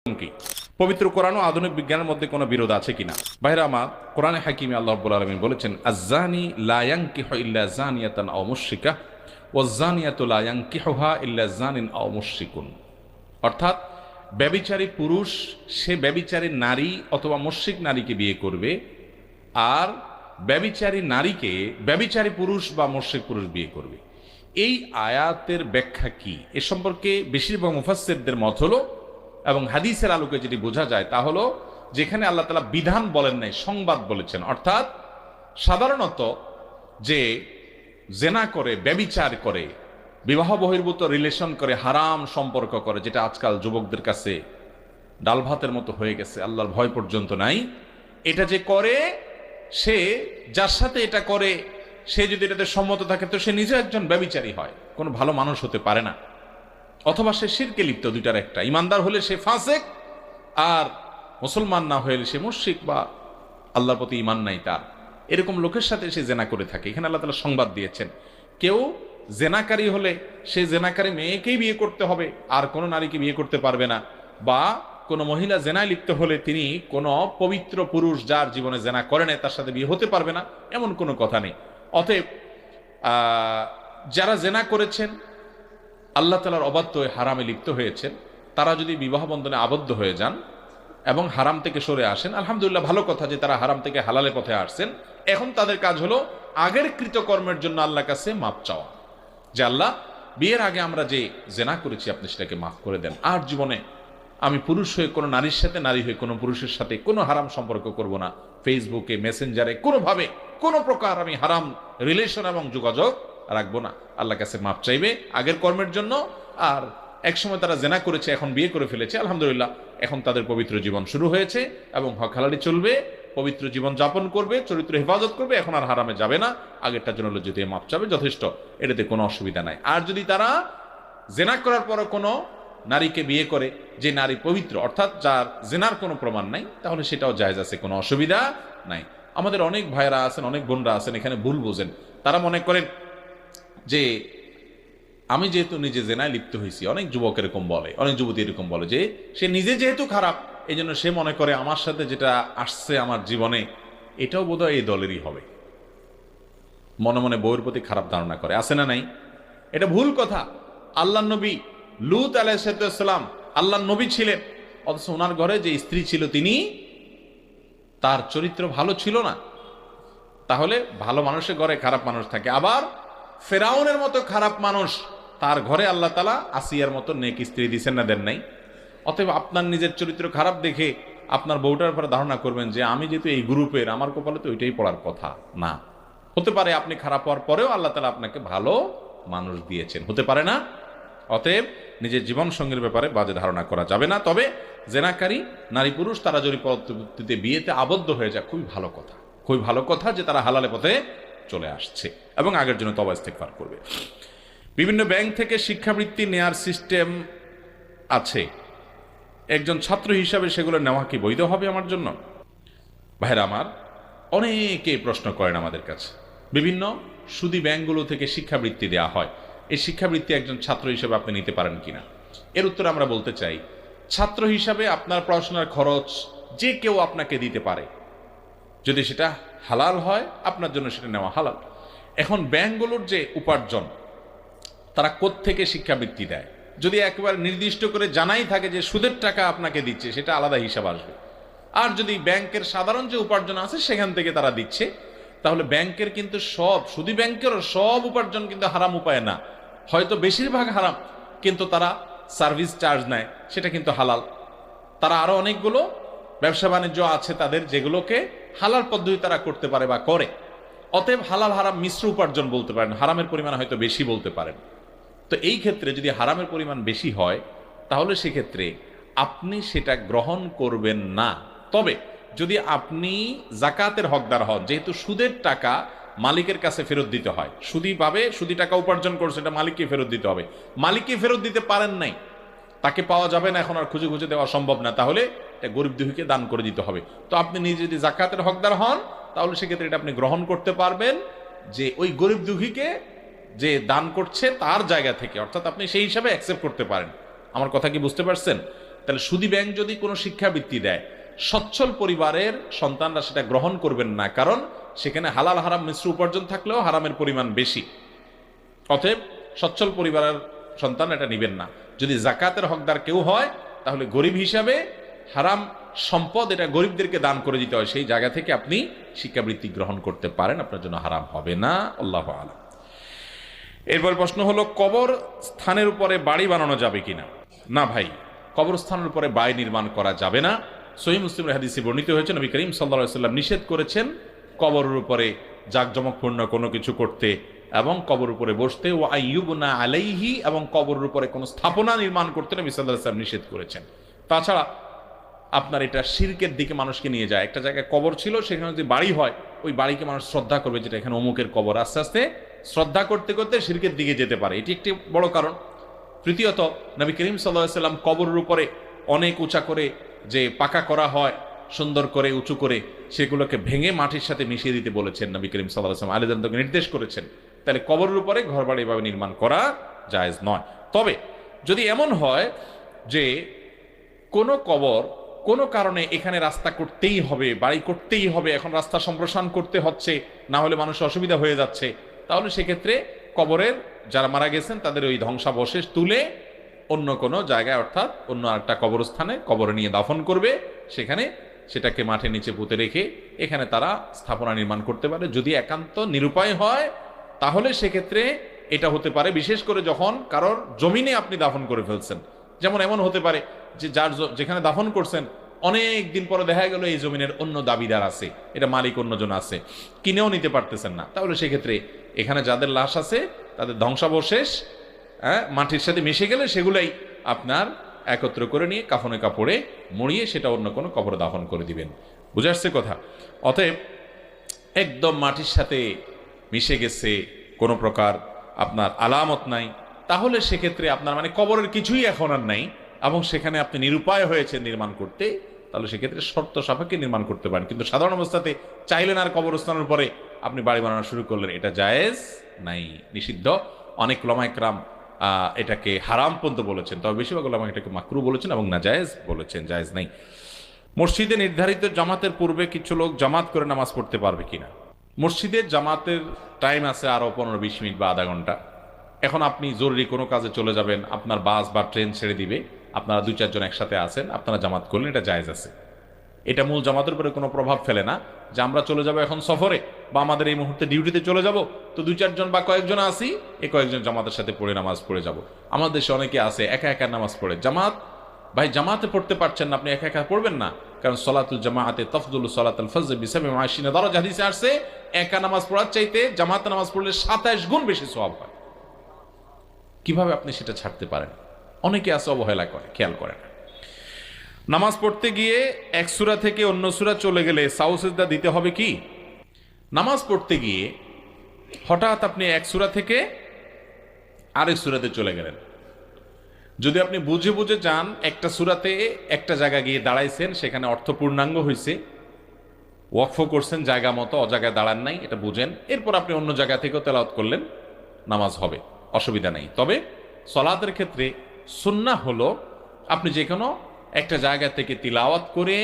কি পবিত্র কোরআন ও আধুনিক বিজ্ঞানের মধ্যে কোনো বিরোধ আছে কিনা? ভাইরা আমার, কোরআনে হাকিমে আল্লাহ রাব্বুল আলামিন বলেছেন, আয-যানি লা ইয়ানকিহু ইল্লা যানিয়াতান আও মুশরিকা ওয়াজ-যানিয়াতু লা ইয়ানকিহুহা ইল্লা যানিন আও মুশরিকুন। অর্থাৎ ব্যভিচারী পুরুষ সে ব্যভিচারী নারী অথবা মুশরিক নারীকে বিয়ে করবে, আর ব্যভিচারী নারীকে ব্যভিচারী পুরুষ বা মুশরিক পুরুষ বিয়ে করবে। এই আয়াতের ব্যাখ্যা কি এ সম্পর্কে বেশিরভাগ মুফাসসিরদের মত হলো, এবং হাদিসের আলোকে যেটি বোঝা যায় তা হলো, যেখানে আল্লাহ তাআলা বিধান বলেন নাই, সংবাদ বলেছেন। অর্থাৎ সাধারণত যে জেনা করে, ব্যভিচার করে, বিবাহ বহির্ভূত রিলেশন করে, হারাম সম্পর্ক করে, যেটা আজকাল যুবকদের কাছে ডাল ভাতের মতো হয়ে গেছে, আল্লাহর ভয় পর্যন্ত নাই, এটা যে করে, সে যার সাথে এটা করে সে যদি এটাতে সম্মত থাকে তো সে নিজে একজন ব্যভিচারী হয়, কোনো ভালো মানুষ হতে পারে না। অথবা সে শিরকে লিপ্ত, দুইটার একটা। ইমানদার হলে সে ফাসেক, আর মুসলমান না হলে সে মুশরিক বা আল্লাহর প্রতি ঈমান নাই তার। এরকম লোকের সাথে সে জেনা করে থাকে। এখানে আল্লাহ তাআলা সংবাদ দিয়েছেন, কেউ জেনাকারী হলে সে জেনাকারী মেয়েকেই বিয়ে করতে হবে, আর কোনো নারীকে বিয়ে করতে পারবে না। বা কোনো মহিলা জেনায় লিপ্ত হলে তিনি কোনো পবিত্র পুরুষ যার জীবনে জেনা করে নাই তার সাথে বিয়ে হতে পারবে না, এমন কোনো কথা নেই। অতএব যারা জেনা করেছেন, আল্লাহ তাআলার অবাধ্য হয়ে হারামে লিপ্ত হয়েছেন, তারা যদি বিবাহ বন্ধনে আবদ্ধ হয়ে যান এবং হারাম থেকে সরে আসেন, আলহামদুলিল্লাহ, ভালো কথা যে তারা হারাম থেকে হালালের পথে আসছেন। এখন তাদের কাজ হলো আগের কৃতকর্মের জন্য আল্লাহর কাছে মাপ চাওয়া, যে আল্লাহ, বিয়ের আগে আমরা যে জেনা করেছি আপনি সেটাকে মাফ করে দেন, আর জীবনে আমি পুরুষ হয়ে কোনো নারীর সাথে, নারী হয়ে কোনো পুরুষের সাথে কোনো হারাম সম্পর্ক করব না। ফেসবুকে, মেসেঞ্জারে কোনোভাবে কোনো প্রকার আমি হারাম রিলেশন এবং যোগাযোগ রাখবো না। আল্লাহর কাছে মাপ চাইবে আগের কর্মের জন্য। আর একসময় তারা জেনা করেছে, এখন বিয়ে করে ফেলেছে, আলহামদুলিল্লাহ, এখন তাদের পবিত্র জীবন শুরু হয়েছে এবং হক হালালি চলবে, পবিত্র জীবন যাপন করবে, চরিত্র হেফাজত করবে, এখন আর হারামে যাবে না। আগেরটার জন্য যদি মাপ চাবে যথেষ্ট, এটাতে কোনো অসুবিধা নাই। আর যদি তারা জেনা করার পর কোনো নারীকে বিয়ে করে, যে নারী পবিত্র, অর্থাৎ যার জেনার কোনো প্রমাণ নাই, তাহলে সেটাও জায়েজ আছে, কোনো অসুবিধা নাই। আমাদের অনেক ভাইরা আছেন, অনেক বোনরা আছেন, এখানে ভুল বোঝেন। তারা মনে করেন যে আমি যেহেতু নিজে জেনায় লিপ্ত হয়েছি, অনেক যুবক এরকম বলে, অনেক যুবতী এরকম বলে, যে সে নিজে যেহেতু খারাপ, এই জন্য সে মনে করে আমার সাথে যেটা আসছে আমার জীবনে এটাও বোধহয় এই দলেরই হবে। মনে মনে বউয়ের প্রতি খারাপ ধারণা করে, আছে না নাই? এটা ভুল কথা। আল্লাহর নবী লূত আলাইহিস সালাম আল্লাহর নবী ছিলেন, অথচ ওনার ঘরে যে স্ত্রী ছিল তিনি, তার চরিত্র ভালো ছিল না। তাহলে ভালো মানুষের ঘরে খারাপ মানুষ থাকে। আবার ফেরাউনের মতো খারাপ মানুষ, তার ঘরে আল্লাহ তাআলা আসিয়ার মতো নেক স্ত্রী দিচ্ছেন না, দেন নাই? অতএব আপনার নিজের চরিত্র খারাপ দেখে আপনার বউটার উপরে ধারণা করবেন যে আমি যেহেতু এই গ্রুপের, আমার কপালে তো ওইটাই পড়ার কথা না। হতে পারে আপনি খারাপ হওয়ার পরেও আল্লাহ তাআলা আপনাকে ভালো মানুষ দিয়েছেন, হতে পারে না? অতএব নিজের জীবন সঙ্গীর ব্যাপারে বাজে ধারণা করা যাবে না। তবে জেনাকারী নারী পুরুষ তারা যদি পরবর্তীতে বিয়েতে আবদ্ধ হয়ে যায়, খুবই ভালো কথা, খুবই ভালো কথা যে তারা হালালে পথে চলে আসছে এবং আগের জন্য তওবা ইস্তেগফার করবে। বিভিন্ন ব্যাংক থেকে শিক্ষাবৃত্তি নেয়ার সিস্টেম আছে, একজন ছাত্র হিসাবে সেগুলো নেওয়া কি বৈধ হবে আমার জন্য? ভাইরা আমার, অনেকে প্রশ্ন করেন আমাদের কাছে, বিভিন্ন সুদী ব্যাংকগুলো থেকে শিক্ষাবৃত্তি দেওয়া হয়, এই শিক্ষাবৃত্তি একজন ছাত্র হিসেবে আপনি নিতে পারেন কিনা? এর উত্তরে আমরা বলতে চাই, ছাত্র হিসাবে আপনার পড়াশোনার খরচ যে কেউ আপনাকে দিতে পারে, যদি সেটা হালাল হয় আপনার জন্য সেটা নেওয়া হালাল। এখন ব্যাংকগুলোর যে উপার্জন, তারা কোত্থেকে শিক্ষাবৃত্তি দেয়, যদি একেবারে নির্দিষ্ট করে জানাই থাকে যে সুদের টাকা আপনাকে দিচ্ছে, সেটা আলাদা হিসাব আসবে। আর যদি ব্যাংকের সাধারণ যে উপার্জন আছে সেখান থেকে তারা দিচ্ছে, তাহলে ব্যাংকের কিন্তু সব, সুদী ব্যাংকেরও সব উপার্জন কিন্তু হারাম উপায় না, হয়তো বেশিরভাগ হারাম, কিন্তু তারা সার্ভিস চার্জ নেয়, সেটা কিন্তু হালাল। তারা আরো অনেকগুলো ব্যবসা বাণিজ্য আছে তাদের, যেগুলোকে হালাল পদ্ধতি তারা করতে পারে বা করে। অতএব হালাল হারাম মিশ্র উপার্জন বলতে পারেন, হারামের পরিমাণ হয়তো বেশি বলতে পারেন। তো এই ক্ষেত্রে যদি হারামের পরিমাণ বেশি হয়, তাহলে সেক্ষেত্রে আপনি সেটা গ্রহণ করবেন না। তবে যদি আপনি জাকাতের হকদার হন, যেহেতু সুদের টাকা মালিকের কাছে ফেরত দিতে হয়, সুদী পাবে, সুদী টাকা উপার্জন করছে, এটা মালিককে ফেরত দিতে হবে। মালিককে ফেরত দিতে পারেন নাই, তাকে পাওয়া যাবে না, এখন আর খুঁজে খুঁজে দেওয়া সম্ভব না, তাহলে গরিব দুঃখীকে দান করে দিতে হবে। তো আপনি নিজে যদি জাকাতের হকদার হন, তাহলে সেক্ষেত্রে এটা আপনি গ্রহণ করতে পারবেন, যে ওই গরিব দুঃখীকে যে দান করছে তার জায়গা থেকে, অর্থাৎ আপনি সেই হিসাবে অ্যাকসেপ্ট করতে পারেন। আমার কথা কি বুঝতে পারছেন? তাহলে সুদী ব্যাংক যদি কোনো শিক্ষাবৃত্তি দেয়, সচ্ছল পরিবারের সন্তানরা সেটা গ্রহণ করবেন না, কারণ সেখানে হালাল হারাম মিশ্র উপার্জন থাকলেও হারামের পরিমাণ বেশি। অতএব সচ্ছল পরিবারের সন্তান এটা নেবেন না। যদি জাকাতের হকদার কেউ হয়, তাহলে গরিব হিসাবে হারাম সম্পদ এটা গরিবদেরকে দান করে দিতে হয়, সেই জায়গা থেকে আপনি শিক্ষাবৃত্তি গ্রহণ করতে পারেন, আপনার জন্য হারাম হবে না। আল্লাহু আলাম। এরপর প্রশ্ন হলো, কবর স্থানের উপরে বাড়ি বানানো যাবে কিনা? না ভাই, কবরস্থানের উপরে বাড়ি নির্মাণ করা যাবে না। সহিহ মুসলিমের হাদিসে বর্ণিত হয়েছে, নবী করিম সাল্লাল্লাহু আলাইহি ওয়াসাল্লাম নিষেধ করেছেন কবরের উপরে জাঁকজমকপূর্ণ কোনো কিছু করতে এবং কবর উপরে বসতে, ও আইয়ুবনা আলাইহি, এবং কবরের উপরে কোনো স্থাপনা নির্মাণ করতে নবী সাল্লাল্লাহু আলাইহি ওয়াসাল্লাম নিষেধ করেছেন। তাছাড়া আপনার এটা শিরকের দিকে মানুষকে নিয়ে যায়। একটা জায়গায় কবর ছিল, সেখানে যদি বাড়ি হয়, ওই বাড়িকে মানুষ শ্রদ্ধা করবে, যেটা এখানে অমুকের কবর। আস্তে আস্তে শ্রদ্ধা করতে করতে শিরকের দিকে যেতে পারে, এটি একটি বড় কারণ। তৃতীয়ত, নবী করিম সাল্লাল্লাহু আলাইহি ওয়াসাল্লাম কবরের উপরে অনেক উঁচা করে যে পাকা করা হয়, সুন্দর করে উঁচু করে, সেগুলোকে ভেঙে মাটির সাথে মিশিয়ে দিতে বলেছেন নবী করিম সাল্লাল্লাহু আলাইহি ওয়াসাল্লাম, আলীকে নির্দেশ করেছেন। তাহলে কবরের উপরে ঘরবাড়ি এভাবে নির্মাণ করা জায়েজ নয়। তবে যদি এমন হয় যে কোনো কবর কোনো কারণে এখানে রাস্তা করতেই হবে, বাড়ি করতেই হবে, এখন রাস্তা সম্প্রসারণ করতে হচ্ছে, না হলে মানুষের অসুবিধা হয়ে যাচ্ছে, তাহলে সেক্ষেত্রে কবরের যারা মারা গেছেন তাদের ওই ধ্বংসাবশেষ তুলে অন্য কোনো জায়গায়, অর্থাৎ অন্য একটা কবরস্থানে কবরে নিয়ে দাফন করবে, সেখানে সেটাকে মাঠে নিচে পুঁতে রেখে এখানে তারা স্থাপনা নির্মাণ করতে পারে। যদি একান্ত নিরুপায় হয়, তাহলে সেক্ষেত্রে এটা হতে পারে, বিশেষ করে যখন কারোর জমিনে আপনি দাফন করে ফেলছেন। যেমন এমন হতে পারে যে যার যেখানে দাফন করছেন অনেক দিন পরে দেখা গেল এই জমিনের অন্য দাবিদার আছে, এটা মালিক অন্যজন আছে, কিনেও নিতে পারতেছেন না, তাহলে সেক্ষেত্রে এখানে যাদের লাশ আছে তাদের ধ্বংসাবশেষ মাটির সাথে মিশে গেলে সেগুলাই আপনার একত্র করে নিয়ে কাফনে কাপড়ে মুড়িয়ে সেটা অন্য কোনো কবরে দাফন করে দিবেন। বুঝে আসছে কথা? অতএব একদম মাটির সাথে মিশে গেছে, কোনো প্রকার আপনার আলামত নাই, তাহলে সেক্ষেত্রে আপনার মানে কবরের কিছুই এখন আর নাই, এবং সেখানে আপনি নিরুপায় হয়েছে নির্মাণ করতে, তাহলে সেক্ষেত্রে শর্ত সাপেক্ষে নির্মাণ করতে পারেন। কিন্তু সাধারণ অবস্থাতে চাইলেন আর কবরস্থানের পরে আপনি বাড়ি বানানো শুরু করলেন, এটা জায়েজ নাই, নিষিদ্ধ। অনেক উলামা ইকরাম এটাকে হারাম পর্যন্ত বলেছেন, তবে বেশিরভাগ উলামা এটাকে মাকরু বলেছেন এবং নাজায়েজ বলেছেন, জায়েজ নাই। মসজিদে নির্ধারিত জামাতের পূর্বে কিছু লোক জামাত করে নামাজ পড়তে পারবে কিনা? মসজিদের জামাতের টাইম আছে আরো 15-20 মিনিট বা আধা ঘন্টা। এখন আপনি জরুরি কোনো কাজে চলে যাবেন, আপনার বাস বা ট্রেন ছেড়ে দিবে, আপনারা 2-4 জন একসাথে আছেন, আপনারা জামাত করলেন, এটা জায়েজ আছে। এটা মূল জামাতের উপরে কোনো প্রভাব ফেলে না যে আমরা চলে যাব এখন সফরে, বা আমাদের এই মুহূর্তে ডিউটিতে চলে যাব, তো 2-4 জন বা কয়েকজন আসি, এই কয়েকজন জামাতের সাথে পড়ে নামাজ পড়ে যাব। আমাদের দেশে অনেকে আছে একা একা নামাজ পড়ে। জামাত ভাই, জামাতে পড়তে পারছেন না, আপনি একা একা পড়বেন না, কারণ সলাতুল জামাআতে তাফদুলু সলাতুল ফজর বি 27 দারাজা হাদিসে আসছে, একা নামাজ পড়ার চাইতে জামাতে নামাজ পড়লে 27 গুণ বেশি সওয়াব হয়। কিভাবে আপনি সেটা ছাড়তে পারেন? অনেকে আছে অবহেলা করে, খেয়াল করে না। নামাজ পড়তে গিয়ে এক সূরা থেকে অন্য সূরা চলে গেলে সাউ সিজদা দিতে হবে কি? নামাজ পড়তে গিয়ে হঠাৎ আপনি এক সূরা থেকে আরেক সূরাতে চলে গেলেন, যদি আপনি বুঝে বুঝে যান একটা সূরাতে একটা জায়গা গিয়ে দাঁড়াইছেন, সেখানে অর্থ পূর্ণাঙ্গ হয়েছে, ওয়াকফ করছেন জায়গা মতো, অজায়গায় দাঁড়ান নাই, এটা বুঝেন, এরপর আপনি অন্য জায়গা থেকেও তেলাওয়াত করলেন, নামাজ হবে, অসুবিধা নেই। তবে সলাতের ক্ষেত্রে সুন্নাহ হলো আপনি যে কোনো একটা জায়গা থেকে তিলাওয়াত করে,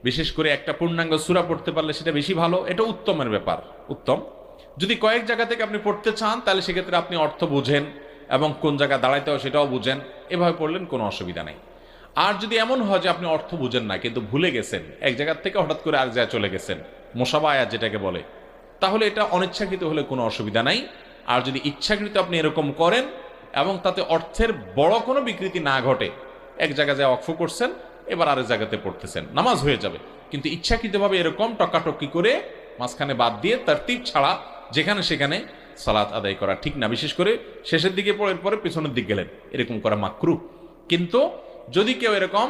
বিশেষ করে একটা পূর্ণাঙ্গ সূরা পড়তে পারলে সেটা বেশি ভালো, এটা উত্তমের ব্যাপার, উত্তম। যদি কয়েক জায়গা থেকে আপনি পড়তে চান, তাহলে সেক্ষেত্রে আপনি অর্থ বুঝেন এবং কোন জায়গা দাঁড়াইতে হয় সেটাও বুঝেন, এভাবে পড়লেন, কোনো অসুবিধা নেই। আর যদি এমন হয় যে আপনি অর্থ বুঝেন না কিন্তু ভুলে গেছেন, এক জায়গার থেকে হঠাৎ করে আরেক জায়গায় চলে গেছেন, মুসাবা আয়াত যেটাকে বলে, তাহলে এটা অনিচ্ছাকৃত হলে কোনো অসুবিধা নাই। আর যদি ইচ্ছাকৃত আপনি এরকম করেন এবং তাতে অর্থের বড় কোনো বিকৃতি না ঘটে, এক জায়গায় যা ওয়াকফ করছেন এবার আরেক জায়গাতে পড়তেছেন, নামাজ হয়ে যাবে। কিন্তু ইচ্ছাকৃতভাবে এরকম টকাটকি করে মাঝখানে বাদ দিয়ে তারতিব ছাড়া যেখানে সেখানে সালাত আদায় করা ঠিক না। বিশেষ করে শেষের দিকে পড়ে পরে পিছনের দিক গেলেন, এরকম করা মাকরুহ। কিন্তু যদি কেউ এরকম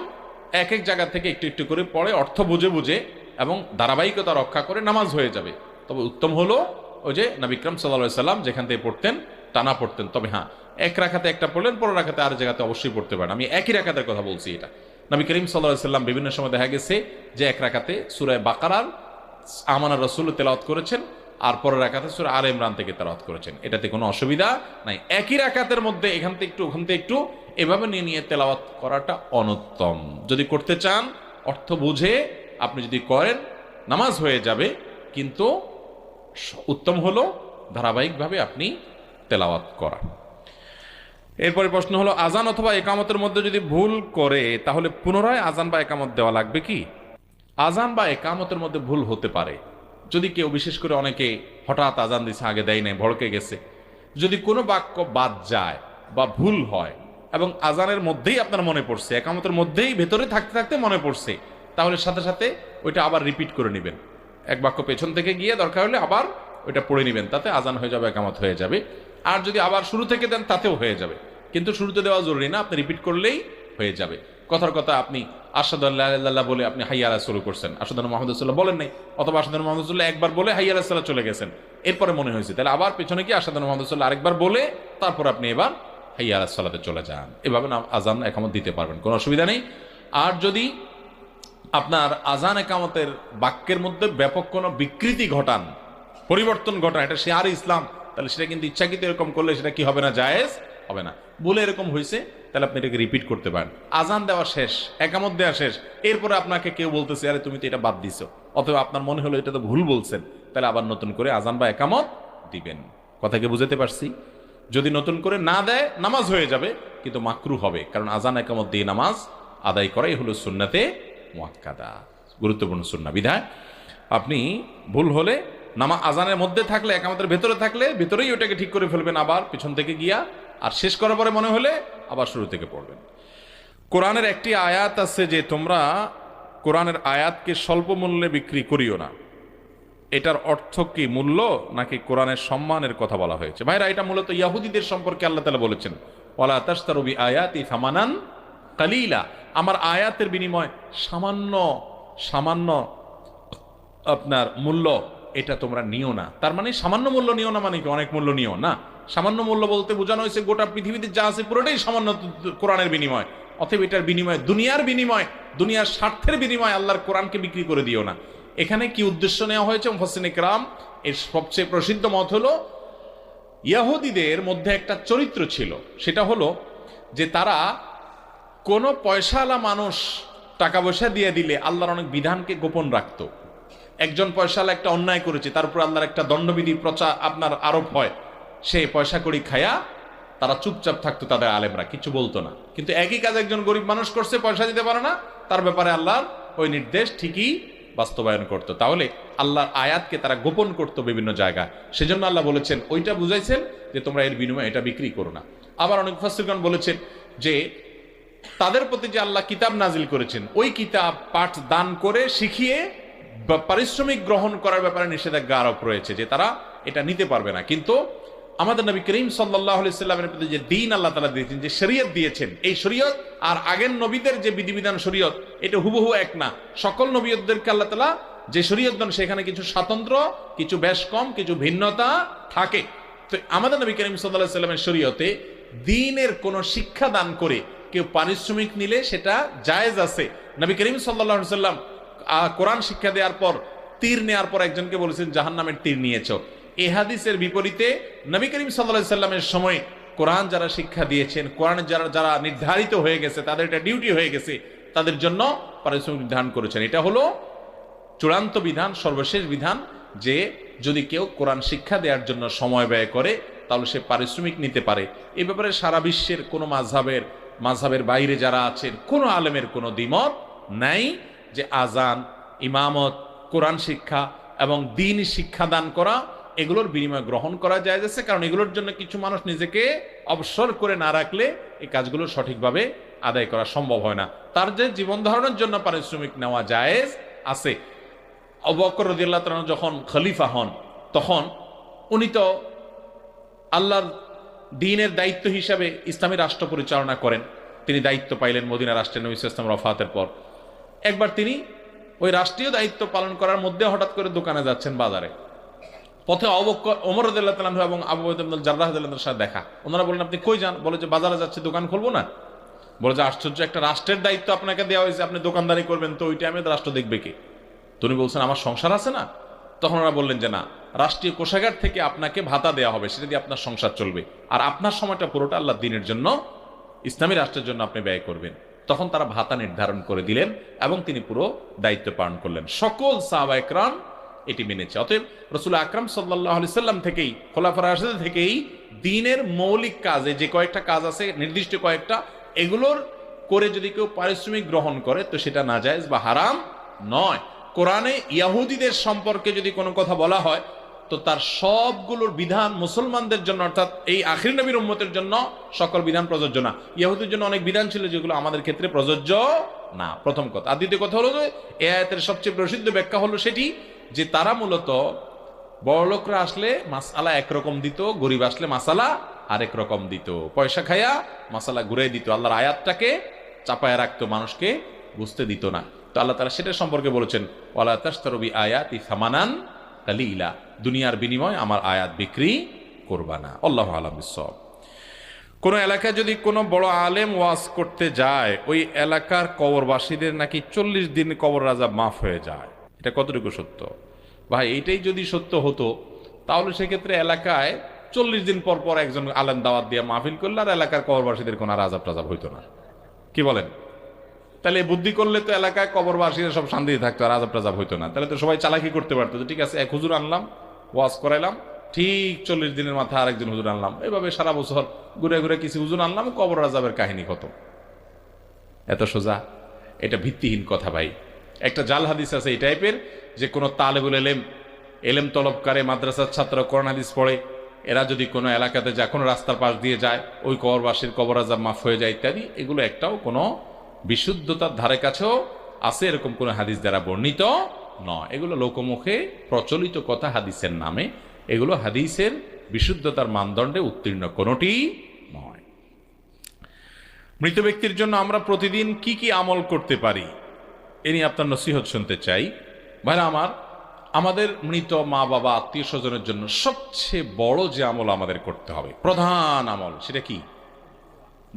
এক এক জায়গা থেকে একটু একটু করে পড়ে, অর্থ বুঝে বুঝে এবং ধারাবাহিকতা রক্ষা করে, নামাজ হয়ে যাবে। তবে উত্তম হলো ওই যে নবী আকরাম সাল্লাল্লাহু আলাইহি সাল্লাম যেখান থেকে পড়তেন টানা পড়তেন। তবে হ্যাঁ, এক রাকাতে একটা পড়লেন, পরের রাকাতে আর জায়গাতে অবশ্যই পড়তে পারেন। আমি একই রাকাতের কথা বলছি। এটা নবী করিম সাল্লাল্লাহু আলাইহি সাল্লাম বিভিন্ন সময় দেখা গেছে যে এক রাকাতে সূরা বাকারার আমানা রাসূল তেলাওয়াত করেছেন, আর পরের রাকাতে সূরা আলে ইমরান থেকে তেলাওয়াত করেছেন, এটাতে কোনো অসুবিধা নাই। একই রাকাতের মধ্যে এখান থেকে একটু ওখান থেকে একটু, এভাবে নিয়ে নিয়ে তেলাওয়াত করাটা অনুত্তম। যদি করতে চান অর্থ বুঝে আপনি যদি করেন নামাজ হয়ে যাবে, কিন্তু উত্তম হলো ধারাবাহিকভাবে আপনি তেলাওয়াত করা। এরপরে প্রশ্ন হলো, আজান অথবা একামতের মধ্যে যদি ভুল করে তাহলে পুনরায় আজান বা একামত দেওয়া লাগবে কি? আজান বা একামতের মধ্যে ভুল হতে পারে। যদি কেউ, বিশেষ করে অনেকে হঠাৎ আজান দিছে, আগে দেয় নাই, ভড়কে গেছে, যদি কোনো বাক্য বাদ যায় বা ভুল হয় এবং আজানের মধ্যেই আপনার মনে পড়ছে, একামতের মধ্যেই ভেতরে থাকতে থাকতে মনে পড়ছে, তাহলে সাথে সাথে ওইটা আবার রিপিট করে নেবেন। এক বাক্য পেছন থেকে গিয়ে দরকার হলে আবার ওইটা পড়ে নেবেন, তাতে আজান হয়ে যাবে, একামত হয়ে যাবে। আর যদি আবার শুরু থেকে দেন তাতেও হয়ে যাবে, কিন্তু শুরুতে দেওয়া জরুরি না, আপনি রিপিট করলেই হয়ে যাবে। কথার কথা, আপনি আশহাদু আল্লা ইলাহা ইল্লাল্লাহ বলে আপনি হাইয়া আলা শুরু করছেন, আশহাদু আন্না মুহাম্মাদুর রাসূলুল্লাহ বলেন নাই, অথবা আশহাদু আন্না মুহাম্মাদুর রাসূলুল্লাহ একবার বলে হাইয়া আলা সালাত চলে গেছেন, এরপরে মনে হয়েছে, তাহলে আবার পেছনে গিয়ে আশহাদু আন্না মুহাম্মাদুর রাসূলুল্লাহ আরেকবার বলে তারপর আপনি এবার হাইয়া আলা সালাতে চলে যান। এভাবে আজান একামত দিতে পারবেন, কোনো অসুবিধা নেই। আর যদি আপনার আজান একামতের বাক্যের মধ্যে ব্যাপক কোনো বিকৃতি ঘটান, পরিবর্তন ঘটান, এটা শিয়ার ইসলাম, তাহলে সেটা কিন্তু ইচ্ছাকৃত এরকম করলে সেটা কি হবে না? জায়েজ হবে না। বলে এরকম হয়েছে, তাহলে আপনি এটাকে রিপিট করতে পারেন। আজান দেওয়া শেষ, একামত দেওয়া শেষ, এরপরে আপনাকে কেউ বলতেছে আরে তুমি তো এটা বাদ দিছো, অথবা আপনার মনে হলো এটা তো ভুল বলছেন, তাহলে আবার নতুন করে আজান বা একামত দিবেন। কথাকে বুঝাতে পারছি? যদি নতুন করে না দেয় নামাজ হয়ে যাবে, কিন্তু মাকরু হবে, কারণ আজান একামত দিয়ে নামাজ আদায় করাই হলো সুন্নাতে মুআক্কাদা, গুরুত্বপূর্ণ সুন্নাহ। বিধায় আপনি ভুল হলে আজানের মধ্যে থাকলে, একামতের ভেতরে থাকলে ভেতরেই ওটাকে ঠিক করে ফেলবেন, আবার পিছন থেকে গিয়া, আর শেষ করার পরে মনে হলে আবার শুরু থেকে পড়বেন। কোরআনের একটি আয়াত আছে যে তোমরা কোরআনের আয়াতকে স্বল্প মূল্যে বিক্রি করিও না, এটার অর্থ কি? মূল্য নাকি কোরআনের সম্মানের কথা বলা হয়েছে? ভাইরা, এটা মূলত ইয়াহুদীদের সম্পর্কে আল্লাহ তাআলা বলেছেন, ওয়ালা তাশতারু বিআয়াতি সামানান কালিলা, আমার আয়াতের বিনিময় সামান্য সামান্য আপনার মূল্য, এটা তোমরা নিও না। তার মানে সামান্য মূল্য নিও না মানে কি অনেক মূল্য নিও না? সামান্য মূল্য বলতে বোঝানো হয়েছে গোটা পৃথিবীতে যা আছে পুরোটাই সামান্য কোরআনের বিনিময়। অতএব এটার বিনিময়, দুনিয়ার বিনিময়, দুনিয়ার স্বার্থের বিনিময় আল্লাহর কোরআনকে বিক্রি করে দিও না। এখানে কি উদ্দেশ্য নেওয়া হয়েছে? মুফাসসিরিনে কেরাম এর সবচেয়ে প্রসিদ্ধ মত হলো, ইহুদীদের মধ্যে একটা চরিত্র ছিল, সেটা হলো যে তারা কোনো পয়সাওয়ালা মানুষ টাকা পয়সা দিয়ে দিলে আল্লাহর অনেক বিধানকে গোপন রাখত। একজন পয়সাওয়ালা একটা অন্যায় করেছে, তার উপর আল্লাহর একটা দণ্ডবিধি আপনার আরোপ হয়, সে পয়সা কড়ি খায়া তারা চুপচাপ থাকতো, তাদের আলেমরা কিছু বলতো না। কিন্তু একই কাজ একজন গরিব মানুষ করছে, পয়সা দিতে পারে না, তার ব্যাপারে আল্লাহর ওই নির্দেশ ঠিকই বাস্তবায়ন করত। তাহলে আল্লাহর আয়াতকে তারা গোপন করত বিভিন্ন জায়গায়, সেজন্য আল্লাহ বলেছেন, ওইটা বুঝাইছেন যে তোমরা এর বিনিময়ে এটা বিক্রি করো না। আবার অনেক মুফাসসিরগণ বলেছেন যে তাদের প্রতি যে আল্লাহ কিতাব নাজিল করেছেন, ওই কিতাব পাঠ দান করে শিখিয়ে পারিশ্রমিক গ্রহণ করার ব্যাপারে নিষেধাজ্ঞা আরোপ রয়েছে, যে তারা এটা নিতে পারবে না। কিন্তু আমাদের নবী করিম সাল্লাল্লাহু আলাইহি সাল্লামের প্রতি যে দ্বীন আল্লাহ তাআলা দিয়েছেন, যে শরীয়ত দিয়েছেন, এই শরীয়ত আর আগের নবীদের যে বিধিবিধান শরীয়ত, এটা হুবহু এক না। সকল নবীদেরকে আল্লাহ তাআলা যে শরীয়ত দেন, সেখানে কিছু স্বাতন্ত্র্য, কিছু বেশ কম, কিছু ভিন্নতা থাকে। তো আমাদের নবী করিম সাল্লাল্লাহু আলাইহি সাল্লামের শরীয়তে দ্বীনের কোন শিক্ষা দান করে কেউ পারিশ্রমিক নিলে সেটা জায়েজ আছে। নবী করিম সাল্লাল্লাহু আলাইহি সাল্লাম কোরআন শিক্ষা দেওয়ার পর তীর নেওয়ার পর একজনকে বলেছেন জাহান্নামের তীর নিয়েছো। এই হাদিসের বিপরীতে নবী করিম সাল্লাল্লাহু আলাইহি সাল্লামের সময় কোরআন যারা শিক্ষা দিয়েছেন, কোরআনে যারা নির্ধারিত হয়ে গেছে, তাদের এটা ডিউটি হয়ে গেছে, তাদের জন্য পারিশ্রমিক নির্ধারণ করেছেন। এটা হলো চূড়ান্ত বিধান, সর্বশেষ বিধান, যে যদি কেউ কোরআন শিক্ষা দেওয়ার জন্য সময় ব্যয় করে তাহলে সে পারিশ্রমিক নিতে পারে। এই ব্যাপারে সারা বিশ্বের কোনো মাযহাবের বাইরে যারা আছেন, কোনো আলেমের কোনো দ্বিমত নাই যে আজান, ইমামত, কোরআন শিক্ষা এবং দ্বীনি শিক্ষা দান করা, এগুলোর বিনিময় গ্রহণ করা যায় যাচ্ছে। কারণ এগুলোর জন্য কিছু মানুষ নিজেকে অবসর করে না রাখলে এই কাজগুলো সঠিকভাবে আদায় করা সম্ভব হয় না। তার যে জীবন ধারণের জন্য পারিশ্রমিক নেওয়া জায়েজ আছে। আবু বকর রাদিয়াল্লাহু তাআলা যখন খলিফা হন, তখন উনি তো আল্লাহর দ্বীনের দায়িত্ব হিসাবে ইসলামী রাষ্ট্র পরিচালনা করেন। তিনি দায়িত্ব পাইলেন মদিনা রাষ্ট্রের নবী সাল্লাল্লাহু আলাইহি ওয়াসাল্লাম ওয়াফাতের পর। একবার তিনি ওই রাষ্ট্রীয় দায়িত্ব পালন করার মধ্যে হঠাৎ করে দোকানে যাচ্ছেন, বাজারে। পথে ওমর রাদিয়াল্লাহু তাআলা এবং আবু উবাইদা ইবনে জাররাহ রাদিয়াল্লাহু তাআলার সাথে দেখা। ওনারা বললেন, আপনি কই যান? বলে যে বাজারে যাচ্ছে, দোকান খুলবো না। বলে যে আশ্চর্য, একটা রাষ্ট্রের দায়িত্ব আপনাকে দেওয়া হয়েছে, আপনি দোকানদারি করবেন, তো ওই টাইমে রাষ্ট্র দেখবে কি? তিনি বলছেন, আমার সংসার আছে না। তখন ওরা বললেন যে না, রাষ্ট্রীয় কোষাগার থেকে আপনাকে ভাতা দেওয়া হবে, সেটা দিয়ে আপনার সংসার চলবে, আর আপনার সময়টা পুরোটা আল্লাহর দ্বীনের জন্য ইসলামী রাষ্ট্রের জন্য আপনি ব্যয় করবেন। তখন তারা ভাতা নির্ধারণ করে দিলেন এবং তিনি পুরো দায়িত্ব পালন করলেন। সকল সাহাবা একরাম এটি মেনেছে। অতএব রাসূল আকরাম সাল্লাল্লাহু আলাইহি সাল্লাম থেকেই, খোলাফায়ে রাশিদিন থেকেই দিনের মৌলিক কাজে যে কয়েকটা কাজ আছে, নির্দিষ্ট কয়েকটা, এগুলোর করে যদি কেউ পারিশ্রমিক গ্রহণ করে তো সেটা নাজায়েজ বা হারাম নয়। কোরআনে ইহুদিদের সম্পর্কে যদি কোনো কথা বলা হয় তো তার সবগুলোর বিধান মুসলমানদের জন্য, অর্থাৎ এই আখির নবীর উম্মতের জন্য সকল বিধান প্রযোজ্য না। ইহুদির জন্য অনেক বিধান ছিল যেগুলো আমাদের ক্ষেত্রে প্রযোজ্য না, প্রথম কথা। আর দ্বিতীয় কথা হলো যে এই আয়াতের সবচেয়ে প্রসিদ্ধ ব্যাখ্যা হলো সেটি যে তারা মূলত বড়লোকরা আসলে মাসআলা একরকম দিত, গরিব আসলে মাসালা আরেক রকম দিত, পয়সা খায়া মাসালা ঘুরে দিত, আল্লাহর আয়াতটাকে চাপায় রাখতো, মানুষকে বুঝতে দিত না। তো আল্লাহ তাআলা সেটা সম্পর্কে বলেছেন, ওয়ালা তাশতারু বিআয়াতি সামানান কালিলা, দুনিয়ার বিনিময়ে আমার আয়াত বিক্রি করবা না। আল্লাহু আ'লাম বিসসাওয়াব। কোন এলাকায় যদি কোনো বড় আলেম ওয়াজ করতে যায়, ওই এলাকার কবরবাসীদের নাকি 40 দিন কবর আযাব মাফ হয়ে যায়। এটা কতটুকু সত্য? ভাই, এইটাই যদি সত্য হতো তাহলে সেক্ষেত্রে এলাকায় 40 দিন পর পর একজন আলেম দাওয়াত দিয়ে মাহফিল করলে আর এলাকার কবরবাসীদের কোনো আর আযাব টাজাব হইতো না। কি বলেন? তাহলে বুদ্ধি করলে তো এলাকায় কবরবাসীরা সব শান্তিতে থাকতো, আর আযাব টাজাব হইতো না। তাহলে তো সবাই চালাকি করতে পারতো যে ঠিক আছে, এক হুজুর আনলাম, ওয়াজ করাইলাম, ঠিক 40 দিনের মাথায় আরেকজন হুজুর আনলাম, এভাবে সারা বছর ঘুরে ঘুরে কিছু হুজুর আনলাম, কবর আযাবের কাহিনী কত। এত সোজা? এটা ভিত্তিহীন কথা ভাই। একটা জাল হাদিস আছে এই টাইপের যে কোনো তালেবুল এলেম তলবকারে মাদ্রাসার ছাত্র কোরআন হাদিস পড়ে, এরা যদি কোনো এলাকাতে যায়, কোনো রাস্তার পাশ দিয়ে যায়, ওই কবরবাসীর কবর আযাব মাফ হয়ে যায় ইত্যাদি, এগুলো একটাও কোনো বিশুদ্ধতার ধারে কাছেও আছে এরকম কোনো হাদিস দ্বারা বর্ণিত নয়। এগুলো লোকমুখে প্রচলিত কথা হাদিসের নামে, এগুলো হাদিসের বিশুদ্ধতার মানদণ্ডে উত্তীর্ণ কোনোটি নয়। মৃত ব্যক্তির জন্য আমরা প্রতিদিন কি কি আমল করতে পারি এ নিয়ে আপনার নসিহত শুনতে চাই। ভাইরা আমার, আমাদের মৃত মা বাবা আত্মীয় স্বজনের জন্য সবচেয়ে বড় যে আমল আমাদের করতে হবে, প্রধান আমল, সেটা কি?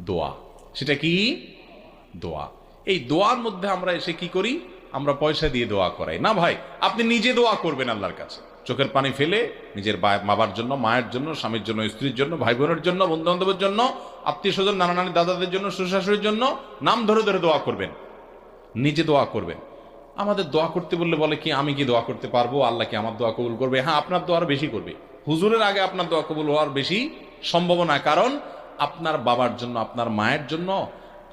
দোয়া। সেটা কি? দোয়া। এই দোয়ার মধ্যে আমরা এসে কি করি? আমরা পয়সা দিয়ে দোয়া করাই না ভাই। আপনি নিজে দোয়া করবেন আল্লাহর কাছে, চোখের পানি ফেলে নিজের বাবার জন্য, মায়ের জন্য, স্বামীর জন্য, স্ত্রীর জন্য, ভাই বোনের জন্য, বন্ধু বান্ধবের জন্য, আত্মীয় স্বজন, নানা নানি, দাদাদের জন্য, শ্বশুরের জন্য নাম ধরে ধরে দোয়া করবেন, নিজে দোয়া করবেন। আমাদের দোয়া করতে বললে বলে কি আমি কি দোয়া করতে পারবো, আল্লাহ কি আমার দোয়া কবুল করবে? হ্যাঁ, আপনার দোয়া আরো বেশি করবে, হুজুরের আগে আপনার দোয়া কবুল হওয়ার বেশি সম্ভাবনা। কারণ আপনার বাবার জন্য, আপনার মায়ের জন্য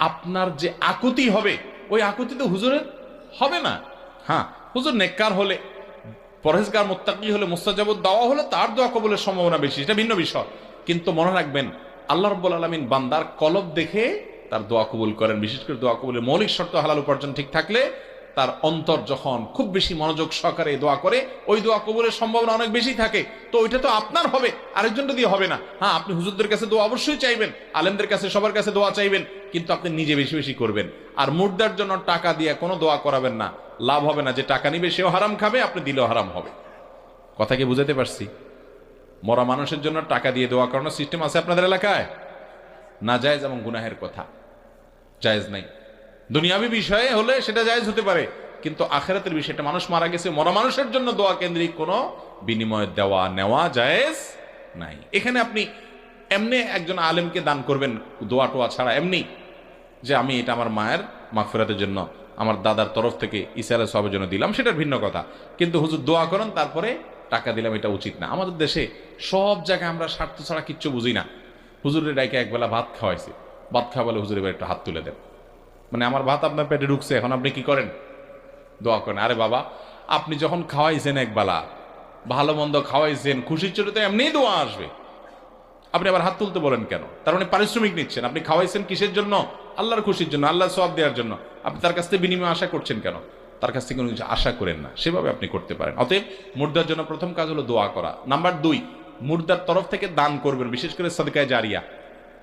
আপনার যে আকুতি হবে, ওই আকুতি তো হুজুরের হবে না। হ্যাঁ, হুজুর নেককার হলে, পরহেজগার মুত্তাকি হলে, মুস্তাজাবুদ দাওয়া হলে তার দোয়া কবুলের সম্ভাবনা বেশি, এটা ভিন্ন বিষয়। কিন্তু মনে রাখবেন, আল্লাহ রাব্বুল আলামিন বান্দার কলব দেখে তার দোয়া কবুল করেন। বিশেষ করে দোয়া কবুলের মৌলিক শর্ত হালাল উপার্জন ঠিক থাকলে তার অন্তর যখন খুব বেশি মনোযোগ সহকারে দোয়া করে, ওই দোয়া কবুলের সম্ভাবনা অনেক বেশি থাকে। তো ওইটা তো আপনার হবে, আরেকজনটা দিয়ে হবে না। হ্যাঁ, আপনি হুজুরদের কাছে দোয়া অবশ্যই চাইবেন, আলেমদের কাছে, সবার কাছে দোয়া চাইবেন, কিন্তু আপনি নিজে বেশি বেশি করবেন। আর মুর্দার জন্য টাকা দিয়ে কোনো দোয়া করাবেন না, লাভ হবে না। যে টাকা নিবে সেও হারাম খাবে, আপনি দিলেও হারাম হবে। কথা কি বুঝাতে পারছি? মরা মানুষের জন্য টাকা দিয়ে দোয়া করানোর সিস্টেম আছে আপনাদের এলাকায়? না জায়েজ এবং গুনাহের কথা, জায়েজ নাই। দুনিয়াবি বিষয়ে হলে সেটা জায়েজ হতে পারে, কিন্তু আখিরাতের বিষয়টা, মানুষ মারা গেছে, মরা মানুষের জন্য দোয়া কেন্দ্রিক কোনো বিনিময় দেওয়া নেওয়া জায়েজ নাই। এখানে আপনি এমনি একজন আলেমকে দান করবেন দোয়া টোয়া ছাড়া, এমনি যে আমি এটা আমার মায়ের মাগফিরাতের জন্য, আমার দাদার তরফ থেকে ইসারা সবের জন্য দিলাম, সেটার ভিন্ন কথা। কিন্তু হুজুর দোয়া করেন তারপরে টাকা দিলাম, এটা উচিত না। আমাদের দেশে সব জায়গায় আমরা স্বার্থ ছাড়া কিচ্ছু বুঝি না। হুজুরের ডাইকে একবেলা ভাত খাওয়াইছে, ভাত খাওয়া বলে হুজুর এবার একটা হাত তুলে দেন, মানে আমার ভাত আপনার পেটে ঢুকছে, এখন আপনি কি করেন? দোয়া করেন। আরে বাবা, আপনি যখন খাওয়াইছেন একবেলা, ভালো মন্দ খাওয়াইছেন, খুশির চোটে তো এমনি দোয়া আসবে, আপনি আবার হাত তুলতে বলেন কেন? তার মানে পারিশ্রমিক নিচ্ছেন। আপনি খাওয়াইছেন কিসের জন্য? আল্লাহর খুশির জন্য, আল্লাহর সওয়াব দেওয়ার জন্য। আপনি তার কাছ থেকে বিনিময় আশা করছেন কেন? তার কাছ থেকে কোনো কিছু আশা করেন না, সেভাবে আপনি করতে পারেন। অতএব মুর্দার জন্য প্রথম কাজ হলো দোয়া করা। নাম্বার 2, মুর্দার তরফ থেকে দান করবেন, বিশেষ করে সাদকায়ে জারিয়া।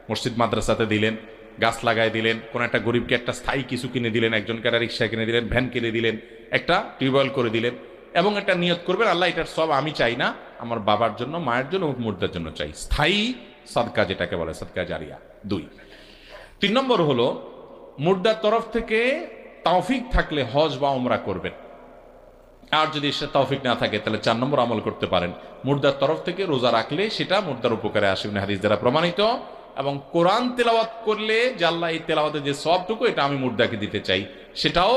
মসজিদ মাদ্রাসাতে দিলেন, গাছ লাগাই দিলেন, কোন একটা গরিবকে একটা স্থায়ী কিছু কিনে দিলেন, একজনকে একটা রিক্সা কিনে দিলেন, ভ্যান কিনে দিলেন, একটা টিউবওয়েল করে দিলেন, এবং একটা নিয়ত করবেন আল্লাহ এটার সব আমি চাই না, আমার বাবার জন্য, মায়ের জন্য এবং মুর্দার জন্য চাই। স্থায়ী সাদকা যেটাকে বলে, সাদকা জারিয়া। 2, 3 নম্বর হলো মুর্দার তরফ থেকে তৌফিক থাকলে হজ বা উমরা করবেন। আর যদি সে তৌফিক না থাকে তাহলে 4 নম্বর আমল করতে পারেন, মুর্দার তরফ থেকে রোজা রাখলে সেটা মুর্দার উপকারে আসে, হাদিস দ্বারা প্রমাণিত। এবং কোরআন তেলাওয়াত করলে যে আল্লাহ এই তেলাওয়াতের যে সওয়াবটুকু এটা আমি মুর্দাকে দিতে চাই, সেটাও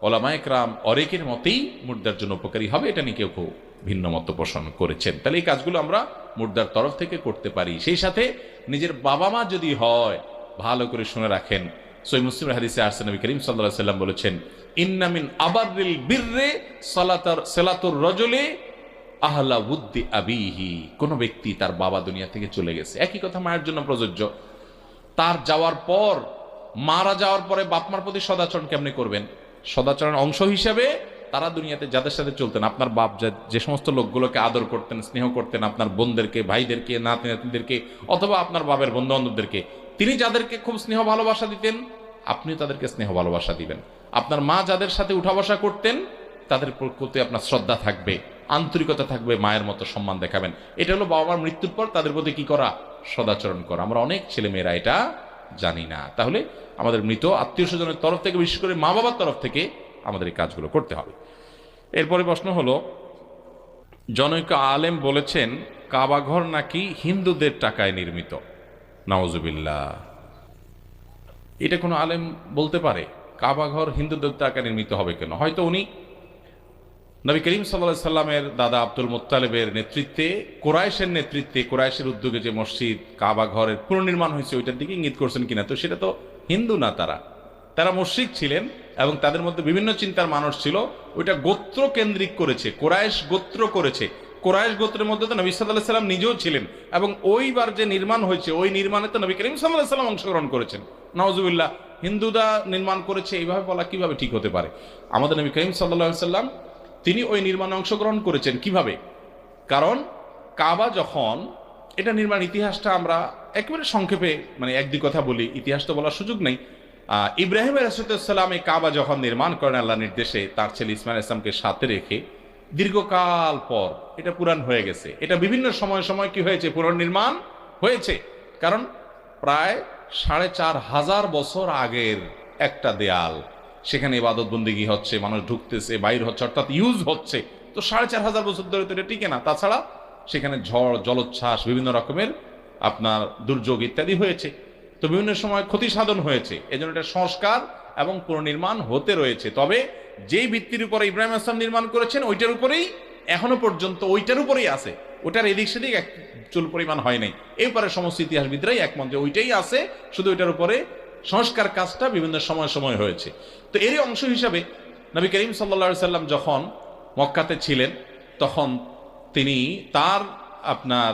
ওলামায়ে কেরাম অনেকের মতেই মুর্দার জন্য উপকারী হবে, এটা নিয়ে কেউ কেউ ভিন্ন মত পোষণ করেছেন। তাহলে এই কাজগুলো আমরা মুর্দার তরফ থেকে করতে পারি। সেই সাথে নিজের বাবা মা যদি হয়, ভালো করে শুনে রাখেন, সহিহ মুসলিমের হাদিসে আসছে নবী করিম সাল্লাল্লাহু আলাইহি ওয়াসাল্লাম বলেছেন, ইন্না মিন আবাররিল বিররি সালাতুর রাজুলি আহলা উদ্দি আবিহি। কোন ব্যক্তি তার বাবা দুনিয়া থেকে চলে গেছে, একই কথা মায়ের জন্য প্রযোজ্য। তার যাওয়ার পর, মারা যাওয়ার পরে বাপ মার প্রতি সদাচরণ কেমনে করবেন? সদাচরণের অংশ হিসেবে তারা দুনিয়াতে যাদের সাথে চলতেন, আপনার বাপ যে সমস্ত লোকগুলোকে আদর করতেন, স্নেহ করতেন, আপনার বোনদেরকে, ভাইদেরকে, নাতি নাতনিদেরকে, অথবা আপনার বাবার বন্ধু বান্ধবদেরকে, তিনি যাদেরকে খুব স্নেহ ভালোবাসা দিতেন, আপনি তাদেরকে স্নেহ ভালোবাসা দিবেন। আপনার মা যাদের সাথে উঠা বসা করতেন, তাদের প্রতি আপনার শ্রদ্ধা থাকবে, আন্তরিকতা থাকবে, মায়ের মতো সম্মান দেখাবেন। এটা হলো বাবা মার মৃত্যুর পর তাদের প্রতি কি করা? সদাচরণ করা। আমরা অনেক ছেলে মেয়েরা এটা জানি না। তাহলে আমাদের মৃত আত্মীয় স্বজনের তরফ থেকে, বিশেষ করে মা বাবার তরফ থেকে আমাদের এই কাজগুলো করতে হবে। এরপরে প্রশ্ন হলো, জনৈক আলেম বলেছেন কাবাঘর নাকি হিন্দুদের টাকায় নির্মিত। নাউজুবিল্লাহ, এটা কোনো আলেম বলতে পারে? কাবাঘর হিন্দুদের টাকায় নির্মিত হবে কেন? হয়তো উনি নবী করিম সাল্লাল্লাহু আলাইহি সাল্লামের দাদা আব্দুল মুত্তালিবের নেতৃত্বে, কুরাইশের নেতৃত্বে, কুরাইশের উদ্যোগে যে মসজিদ কাবা ঘরের পুনর্নির্মাণ হয়েছে ওইটার দিকে ইঙ্গিত করছেন কিনা। তো সেটা তো হিন্দু না, তারা মুশরিক ছিলেন এবং তাদের মধ্যে বিভিন্ন চিন্তার মানুষ ছিল। ওইটা গোত্র কেন্দ্রিক করেছে, কুরাইশ গোত্র করেছে। কুরাইশ গোত্রের মধ্যে তো নবী সাল্লাল্লাহু আলাইহি সাল্লাম নিজেও ছিলেন, এবং ওইবার যে নির্মাণ হয়েছে ওই নির্মাণে তো নবী করিম সাল্লাল্লাহু আলাইহি সাল্লাম অংশগ্রহণ করেছেন। নাউজুবিল্লাহ, হিন্দুরা নির্মাণ করেছে এইভাবে বলা কিভাবে ঠিক হতে পারে? আমাদের নবী করিম সাল্লাল্লাহু আলাইহি সাল্লাম তিনি ওই নির্মাণে অংশগ্রহণ করেছেন। কিভাবে? কারণ কাবা যখন, এটা নির্মাণ ইতিহাসটা আমরা একেবারে সংক্ষেপে, মানে এক দুই কথা বলি, ইতিহাস তো বলার সুযোগ নেই। ইব্রাহিম আলাইহিসসালাম এই কাবা যখন নির্মাণ করেন আল্লাহর নির্দেশে, তার ছেলে ইসমাইল ইসলামকে সাথে রেখে, দীর্ঘকাল পর এটা পুরান হয়ে গেছে। এটা বিভিন্ন সময় সময় কি হয়েছে? পুনর্নির্মাণ হয়েছে। কারণ প্রায় ৪৫০০ বছর আগের একটা দেয়াল, সেখানে ইবাদত বন্দেগী হচ্ছে, মানুষ ঢুকতেছে, বাইর হচ্ছে, অর্থাৎ ইউজ হচ্ছে। তো ৪৫০০ বছর ধরে তো এটা টিকে না। তাছাড়া সেখানে ঝড়, জলোচ্ছ্বাস, বিভিন্ন রকমের আপনার দুর্যোগ ইত্যাদি হয়েছে। তো বিভিন্ন সময় ক্ষতি সাধন হয়েছে। এজন্য এটা সংস্কার এবং পুনর্নির্মাণ হতে রয়েছে। তবে যেই ভিত্তির উপরে ইব্রাহিম আসলাম নির্মাণ করেছেন ওইটার উপরেই এখনো পর্যন্ত, ওইটার উপরেই আছে। ওটার এদিক সেদিক এক চুল পরিমাণ হয় নাই। এরপরে সমস্ত ইতিহাসবিদরাই একমত যে ওইটাই আছে, শুধু ওইটার উপরে সংস্কার কাজটা বিভিন্ন সময় সময় হয়েছে। তো এরই অংশ হিসাবে নবী করিম সাল্লাল্লাহু আলাইহি সাল্লাম যখন মক্কাতে ছিলেন, তখন তিনি তার আপনার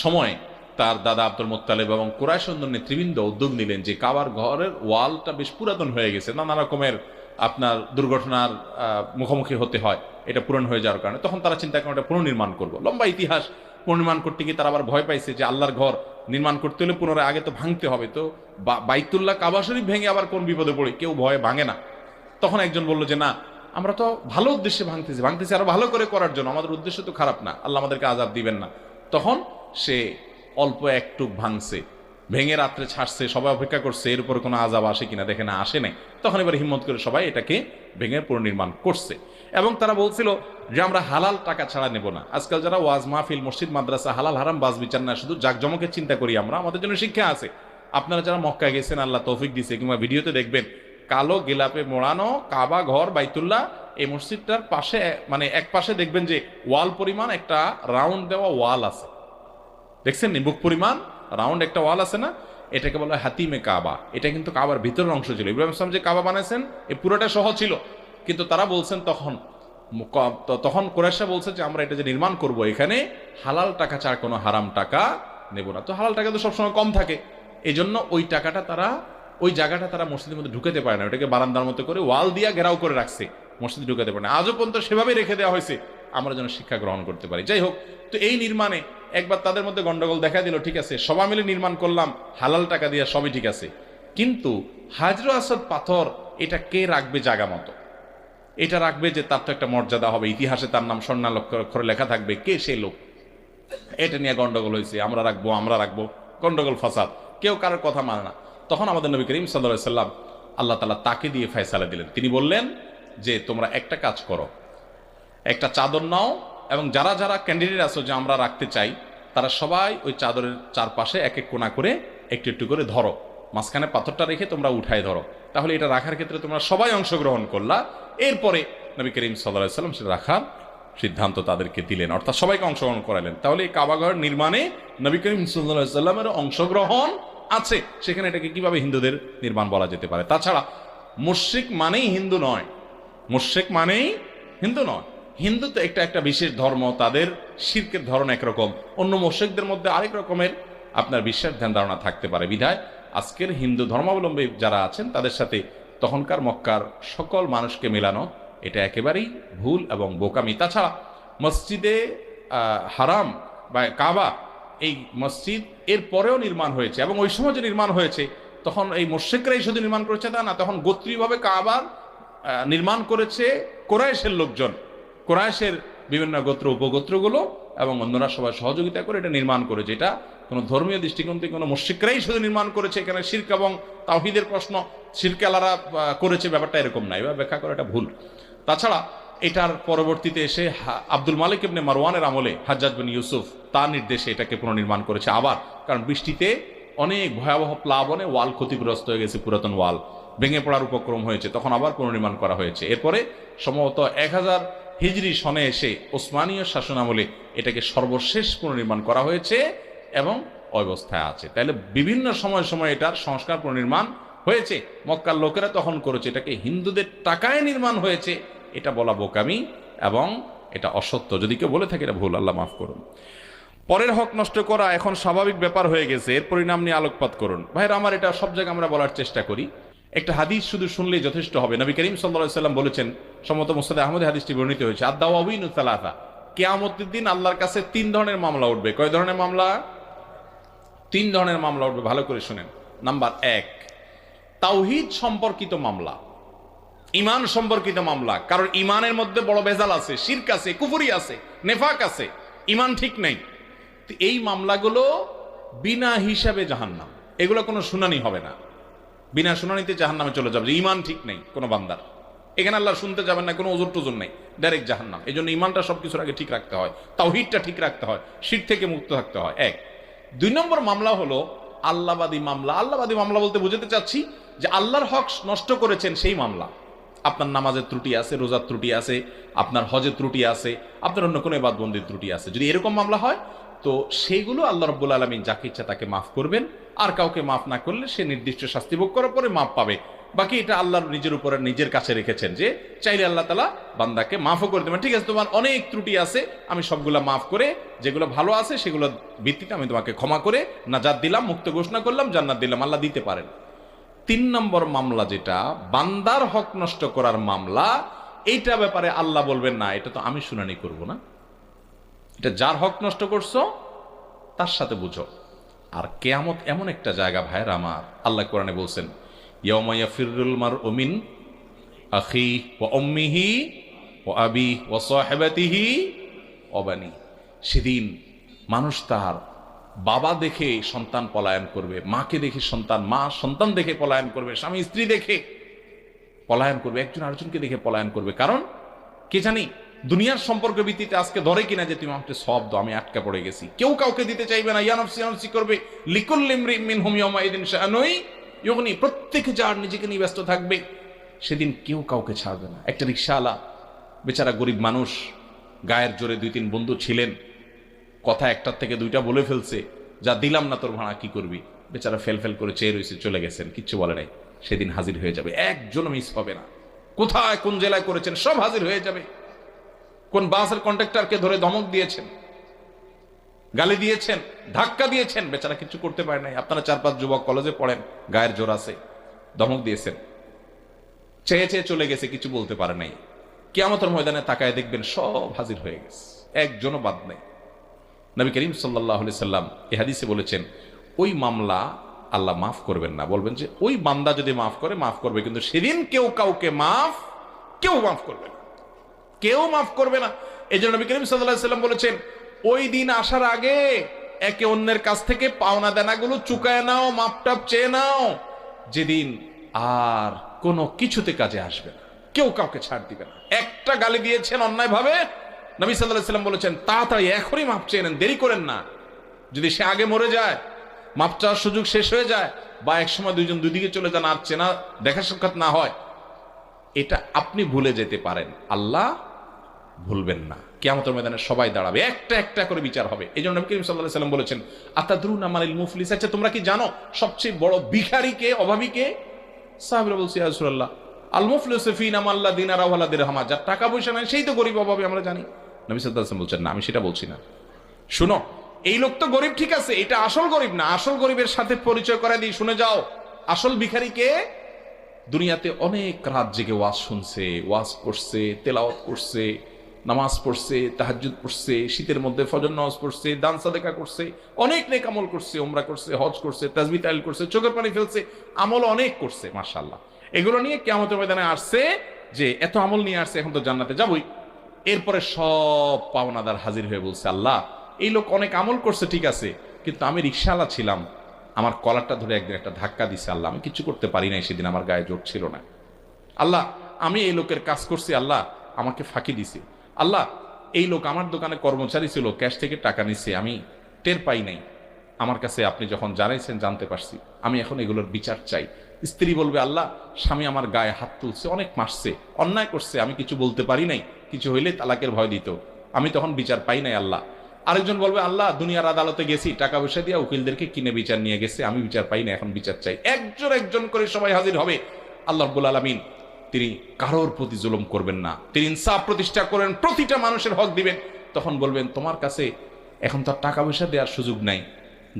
সময় তার দাদা আব্দুল মুত্তালিব এবং কুরাইশ নেতৃবৃন্দ উদ্যোগ নিলেন যে কাবার ঘরের ওয়ালটা বেশ পুরাতন হয়ে গেছে, নানা রকমের আপনার দুর্ঘটনার মুখোমুখি হতে হয় এটা পূরণ হয়ে যাওয়ার কারণে। তখন তারা চিন্তা করেন এটা পুনর্নির্মাণ করবো। লম্বা ইতিহাস। পুনর্নির্মাণ করতে গিয়ে তারা আবার ভয় পাইছে যে আল্লাহর ঘর নির্মাণ করতে হলে পুনরায় আগে তো ভাঙতে হবে, তো বাইতুল্লাহ কাবা শরীফ ভেঙে আবার কোন বিপদে পড়ি, কেউ ভয়ে ভাঙে না। তখন একজন বলল যে না, আমরা তো ভালো উদ্দেশ্যে ভাঙতেছি আরো ভালো করে করার জন্য, আমাদের উদ্দেশ্য তো খারাপ না, আল্লাহ আমাদেরকে আযাব দিবেন না। তখন সে অল্প একটুক ভাঙছে, ভেঙে রাত্রে ছাড়ছে, সবাই অপেক্ষা করছে এর উপরে কোনো আযাব আসে কিনা, দেখে না আসে নাই। তখন এবার হিম্মত করে সবাই এটাকে ভেঙে পুনর্নির্মাণ করছে। এবং তারা বলছিল যে আমরা হালাল টাকা ছাড়া নেব না। আজকাল যারা ওয়াজ মাহফিল, মসজিদ, মাদ্রাসা, হালাল হারাম বাজ বিচার না, শুধু জাকজমকের চিন্তা করি আমরা, আমাদের জন্য শিক্ষা আছে। আপনারা যারা মক্কা গেছেন, আল্লাহ তৌফিক দিছে, কিংবা ভিডিওতে দেখবেন কালো গেলাপে মোড়ানো কাবা ঘর বাইতুল্লাহ, এই মসজিদটার পাশে, মানে এক পাশে দেখবেন যে ওয়াল পরিমাণ একটা রাউন্ড দেওয়া ওয়াল আছে, দেখছেন নি? বুক পরিমাণ রাউন্ড একটা ওয়াল আছে না, এটাকে বলা হয় হাতিমে কাবা। এটা কিন্তু কাবার ভিতরের অংশ ছিল। ইব্রাহিম ইসলাম যে কাবা বানাইছেন এই পুরোটা সহ ছিল, কিন্তু তারা বলছেন তখন কুরাইশরা বলছে যে আমরা এটা যে নির্মাণ করব, এখানে হালাল টাকা ছাড়া কোনো হারাম টাকা নেব না। তো হালাল টাকা তো সবসময় কম থাকে, এই জন্য ওই টাকাটা তারা, ওই জায়গাটা তারা মসজিদের মধ্যে ঢুকাতে পারে না, ওটাকে বারান্দার মতো করে ওয়াল দিয়া ঘেরাও করে রাখছে, মসজিদে ঢুকাতে পারে না। আজও পর্যন্ত সেভাবেই রেখে দেওয়া হয়েছে, আমরা যেন শিক্ষা গ্রহণ করতে পারি। যাই হোক, তো এই নির্মাণে একবার তাদের মধ্যে গন্ডগোল দেখা দিল। ঠিক আছে, সবাই মিলে নির্মাণ করলাম, হালাল টাকা দিয়ে সবই ঠিক আছে, কিন্তু হাজর আসাদ পাথর এটা কে রাখবে জায়গা মতো? এটা রাখবে যে তার তো একটা মর্যাদা হবে, ইতিহাসে তার নাম স্বর্ণাক্ষরে লেখা থাকবে, কে সেই লোক? এটা নিয়ে গন্ডগোল হয়েছে, আমরা রাখবো, গন্ডগোল ফাসাদ, কেউ কারোর কথা মানে না। তখন আমাদের নবী করিম সাল্লাল্লাহু আলাইহি সাল্লাম, আল্লাহ তাআলা তাকে দিয়ে ফয়সালা দিলেন। তিনি বললেন যে তোমরা একটা কাজ করো, একটা চাদর নাও, এবং যারা যারা ক্যান্ডিডেট আছো যে আমরা রাখতে চাই, তারা সবাই ওই চাদরের চারপাশে এক এক কোণা করে একটু একটু করে ধরো, মাঝখানে পাথরটা রেখে তোমরা উঠায় ধরো। তাহলে এটা রাখার ক্ষেত্রে তোমরা সবাই অংশগ্রহণ করলা। এরপরে নবী করিম সাল্লাল্লাহু আলাইহি ওয়াসাল্লাম সেটা রাখার সিদ্ধান্ত তাদেরকে দিলেন, অর্থাৎ সবাইকে অংশগ্রহণ করালেন। তাহলে এই কাবাঘর নির্মাণে নবী করিম সাল্লাল্লাহু আলাইহি ওয়াসাল্লামের অংশগ্রহণ আছে। সেখানে এটাকে কিভাবে হিন্দুদের নির্মাণ বলা যেতে পারে? তাছাড়া মুশরিক মানেই হিন্দু নয়, মুশরিক মানেই হিন্দু নয়। হিন্দু তো একটা বিশেষ ধর্ম, তাদের শিরকের ধরন একরকম, অন্য মুশরিকদের মধ্যে আরেক রকমের আপনার বিশ্বাস ধ্যান ধারণা থাকতে পারে। বিধায় আজকের হিন্দু ধর্মাবলম্বী যারা আছেন তাদের সাথে তখনকার মক্কার সকল মানুষকে মেলানো এটা একেবারেই ভুল এবং বোকামি। তাছাড়া মসজিদে হারাম বা কাবা, এই মসজিদ এর পরেও নির্মাণ হয়েছে, এবং ওই সময় যে নির্মাণ হয়েছে তখন এই মুশরিকরাই শুধু নির্মাণ করেছে তা না, তখন গোত্রীয়ভাবে কাবার নির্মাণ করেছে কোরাইশের লোকজন, কোরাইশের বিভিন্ন গোত্র উপগোত্রগুলো এবং অন্যরা সবাই সহযোগিতা করে এটা নির্মাণ করেছে। এটা কোনো ধর্মীয় দৃষ্টিকোণ থেকে কোনো মুশরিকরাই শুধু নির্মাণ করেছে, এখানে শিরক এবং তাওহীদের প্রশ্ন শিরক আলারা করেছে, ব্যাপারটা এরকম না, এবার ব্যাখ্যা করা এটা ভুল। তাছাড়া এটার পরবর্তীতে এসে আব্দুল মালিক ইবনে মারওয়ানের আমলে হাজ্জাজ বিন ইউসুফ তার নির্দেশে এটাকে পুনর্নির্মাণ করেছে আবার, কারণ বৃষ্টিতে অনেক ভয়াবহ প্লাবনে ওয়াল ক্ষতিগ্রস্ত হয়ে গেছে, পুরাতন ওয়াল ভেঙে পড়ার উপক্রম হয়েছে, তখন আবার পুনর্নির্মাণ করা হয়েছে। এরপরে সম্ভবত 1000 হিজরি সনে এসে ওসমানীয় শাসন আমলে এটাকে সর্বশেষ পুনর্নির্মাণ করা হয়েছে এবং অবস্থায় আছে। তাহলে বিভিন্ন সময় সময় এটার সংস্কার পুনর্নির্মাণ হয়েছে। মক্কার লোকেরা তখন করেছে, এটাকে হিন্দুদের টাকায় নির্মাণ হয়েছে, এটা বলা বোকামি এবং এটা অসত্য। যদি কেউ বলে থাকে এটা ভুল, আল্লাহ মাফ করুন। পরের হক নষ্ট করা এখন স্বাভাবিক ব্যাপার হয়ে গেছে, এর পরিণাম নিয়ে আলোকপাত করুন। ভাইরা আমার, এটা সব জায়গায় আমরা বলার চেষ্টা করি, একটা হাদিস শুধু শুনলেই যথেষ্ট হবে। নবী করিম সাল্লাল্লাহু আলাইহি ওয়াসাল্লাম বলেছেন, সম্ভবত মুসনাদে আহমদে হাদিসটি বর্ণিত হয়েছে, আদ-দাওয়াবিনু সালাসা, কিয়ামতের দিন আল্লাহর কাছে 3 ধরনের মামলা উঠবে। কয় ধরনের মামলা? 3 ধরনের মামলা উঠবে, ভালো করে শুনেন। নাম্বার 1, তাওহীদ সম্পর্কিত মামলা, ঈমান সম্পর্কিত মামলা। কারণ ঈমানের মধ্যে বড় ভেজাল আছে, শিরক আছে, কুফরি আছে, নেফাক আছে, ঈমান ঠিক নেই। এই মামলাগুলো বিনা হিসাবে জাহান্নাম, এগুলো কোনো শুনানি হবে না, বিনা শুনানিতে জাহান্নামে চলে যাবে। ঈমান ঠিক নেই কোনো বান্দার, এখানে আল্লাহ শুনতে যাবেন না, কোনো ওজর টোজর নেই, ডাইরেক্ট জাহান্নাম। এই জন্য ঈমানটা সবকিছুর আগে ঠিক রাখতে হয়, তাওহীদটা ঠিক রাখতে হয়, শিরক থেকে মুক্ত থাকতে হয়। 1। 2 নম্বর মামলা হলো আল্লাহবাদী মামলা। আল্লাহবাদী মামলা বলতে বুঝাতে চাচ্ছি যে আল্লাহর হক নষ্ট করেছেন সেই মামলা। আপনার নামাজের ত্রুটি আছে, রোজার ত্রুটি আছে, আপনার হজের ত্রুটি আছে, আপনার অন্য কোনো ইবাদতবন্দির ত্রুটি আছে, যদি এরকম মামলা হয় তো সেইগুলো আল্লাহ রাব্বুল আলামিন যাকে ইচ্ছা তাকে মাফ করবেন, আর কাউকে মাফ না করলে সে নির্দিষ্ট শাস্তি ভোগ করার পরে মাফ পাবে। বাকি এটা আল্লাহর নিজের উপরে নিজের কাছে রেখেছেন, যে চাইলে আল্লাহ তাআলা বান্দাকে মাফও করে দেবেন। ঠিক আছে, তোমার অনেক ত্রুটি আছে, আমি সবগুলা মাফ করে যেগুলো ভালো আছে সেগুলো ভিত্তিতে আমি তোমাকে ক্ষমা করে নাজাত দিলাম, মুক্ত ঘোষণা করলাম, জান্নাত দিলাম, আল্লাহ দিতে পারেন। 3 নম্বর মামলা যেটা বান্দার হক নষ্ট করার মামলা, এইটা ব্যাপারে আল্লাহ বলবেন না, এটা তো আমি শুনানি করব না, এটা যার হক নষ্ট করছো তার সাথে বুঝো। আর কিয়ামত এমন একটা জায়গা ভাইরা আমার, আল্লাহ কোরআনে বলছেন, ইয়াউমা ইয়াফিরুল মারউ মিন আখিহি ওয়া উম্মিহি ওয়া আবিহি ওয়া সাহিবাতিহি ওয়া বানি। সেদিন মানুষ তার বাবা দেখে সন্তান পলায়ন করবে, মাকে দেখে সন্তান, মা সন্তান দেখে পলায়ন করবে, স্বামী স্ত্রী দেখে পলায়ন করবে, একজন আরেকজনকে দেখে পলায়ন করবে। কারণ কে জানি দুনিয়ার সম্পর্ক ভিত্তিতে আজকে ধরে কিনা যে তুমি আমাকে সব দাও, আমি আটকা পড়ে গেছি, কেউ কাউকে দিতে চাইবে না, ইয়া নফসি ইয়া নফসি করবে, লিকুল্লি ইমরিইন মিনহুম ইয়াওমাইযিন শাআনুন ইউগনি, প্রত্যেকে যার নিজেকে নিয়ে ব্যস্ত থাকবে, সেদিন কেউ কাউকে ছাড়বে না। একটা রিকশাওয়ালা বেচারা গরিব মানুষ, গায়ের জোরে 2-3 বন্ধু ছিলেন, কথা একটার থেকে 2টা বলে ফেলছে, যা দিলাম না তোর ভাড়া কি করবি, বেচারা ফেল করে চেয়ে রয়েছে, চলে গেছেন, কিচ্ছু বলে নাই। সেদিন হাজির হয়ে যাবে, একজনও মিস হবে না। কোথায় কোন জেলায় করেছেন সব হাজির হয়ে যাবে। কোন বাসের কন্ট্রাক্টরকে ধরে ধমক দিয়েছেন, গালি দিয়েছেন, ধাক্কা দিয়েছেন, বেচারা কিছু করতে পারে নাই। আপনারা 4-5 যুবক কলেজে পড়েন, গায়ের জোর আছে, ধমক দিয়েছেন, চেয়ে চেয়ে চলে গেছে, কিছু বলতে পারে নাই। কিয়ামতের ময়দানে তাকায় দেখবেন সব হাজির হয়ে গেছে, একজনও বাদ নেই। নবী করিম সাল্লাল্লাহু আলাইহি সাল্লাম এই হাদিসে বলেছেন, ওই মামলা আল্লাহ মাফ করবেন না, বলবেন যে ওই বান্দা যদি মাফ করে মাফ করবে, কিন্তু সেদিন কেউ কাউকে কেউ মাফ করবে না, কেউ মাফ করবে না। এই জন্য নবী করিম সাল্লাল্লাহু আলাইহি সাল্লাম বলেছেন, ওই দিন আসার আগে একে অন্যের কাছ থেকে পাওনা দেনাগুলো চুকায় নাও, মাপটাপ চেয়ে নাও, যেদিন আর কোনো কিছুতে কাজে আসবে না, কেউ কাউকে ছাড় দিবে না। একটা গালি দিয়েছেন অন্যায় ভাবে, নবী সাল্লাল্লাহু আলাইহি সাল্লাম বলেছেন তাড়াতাড়ি এখনই মাপ চেয়ে নেন, দেরি করেন না। যদি সে আগে মরে যায় মাপ চাওয়ার সুযোগ শেষ হয়ে যায়, বা একসময় দুইজন দুদিকে চলে যান, আর চেনা দেখা সাক্ষাৎ না হয়, এটা আপনি ভুলে যেতে পারেন, আল্লাহ ভুলবেন না। কিয়ামতের ময়দানে সবাই দাঁড়াবে, একটা একটা করে বিচার হবে। এই জন্য নবী করিম সাল্লাল্লাহু আলাইহি ওয়াসাল্লাম বলেছেন, আতাদরুনা মানিল মুফলিস, আচ্ছা তোমরা কি জানো সবচেয়ে বড় ভিখারি কে, অভাবী কে? সাহাবীরা বলছে, ইয়া রাসূলুল্লাহ, আল মুফলিসু ফীনা মান লা দিনারা ওয়া লা দিরহাম, যার টাকা পয়সা নাই সেই তো গরিব অভাবী, আমরা জানি। নবী সাল্লাল্লাহু আলাইহি ওয়াসাল্লাম বলছেন, না, আমি সেটা বলছি না। শুনো, এই লোক তো গরিব, ঠিক আছে, এটা আসল গরিব না। আসল গরিবের সাথে পরিচয় করে দিই, শুনে যাও। আসল ভিখারি কে? দুনিয়াতে অনেক রাত জেগে ওয়াজ শুনছে, ওয়াজ করছে, তেলাওয়াত করছে, নামাজ পড়ছে, তাহাজ্জুদ পড়ছে, শীতের মধ্যে ফজর নামাজ পড়ছে, দান সাদেকা করছে, অনেক নেক আমল করছে, উমরা করছে, হজ করছে, তাসবিহ তাহলিল করছে, চোখের পানি ফেলছে, আমল অনেক করছে, মাশাআল্লাহ। এগুলো নিয়ে কিয়ামতের ময়দানে আসছে যে এত আমল নিয়ে আসছে, এখন তো জান্নাতে যাবই। এরপরে সব পাওনাদার হাজির হয়ে বলছে, আল্লাহ, এই লোক অনেক আমল করছে, ঠিক আছে, কিন্তু আমি রিকশাওয়ালা ছিলাম, আমার কলারটা ধরে একদিন একটা ধাক্কা দিছে, আল্লাহ আমি কিছু করতে পারি নাই, সেদিন আমার গায়ে জোর ছিল না। আল্লাহ, আমি এই লোকের কাজ করছি, আল্লাহ আমাকে ফাঁকি দিছে। আল্লাহ, এই লোক আমার দোকানে কর্মচারী ছিল, ক্যাশ থেকে টাকা নিচ্ছে, আমি টের পাই নাই, আমার কাছে আপনি যখন জানাইছেন জানতে পারছি, আমি এখন এগুলোর বিচার চাই। স্ত্রী বলবে, আল্লাহ, স্বামী আমার গায়ে হাত তুলছে, অনেক মারছে, অন্যায় করছে, আমি কিছু বলতে পারি নাই, কিছু হইলে তালাকের ভয় দিত, আমি তখন বিচার পাই নাই, আল্লাহ। আরেকজন বলবে, আল্লাহ, দুনিয়ার আদালতে গেছি, টাকা পয়সা দিয়ে উকিলদেরকে কিনে বিচার নিয়ে গেছে, আমি বিচার পাই না, এখন বিচার চাই। একজন একজন করে সবাই হাজির হবে। আল্লাহ রাব্বুল আলামিন তিনি কারোর প্রতি জুলুম করবেন না, তিনি ইনসাফ প্রতিষ্ঠা করেন, প্রতিটা মানুষের হক দিবেন। তখন বলবেন, তোমার কাছে এখন তো টাকা পয়সা দেওয়ার সুযোগ নাই,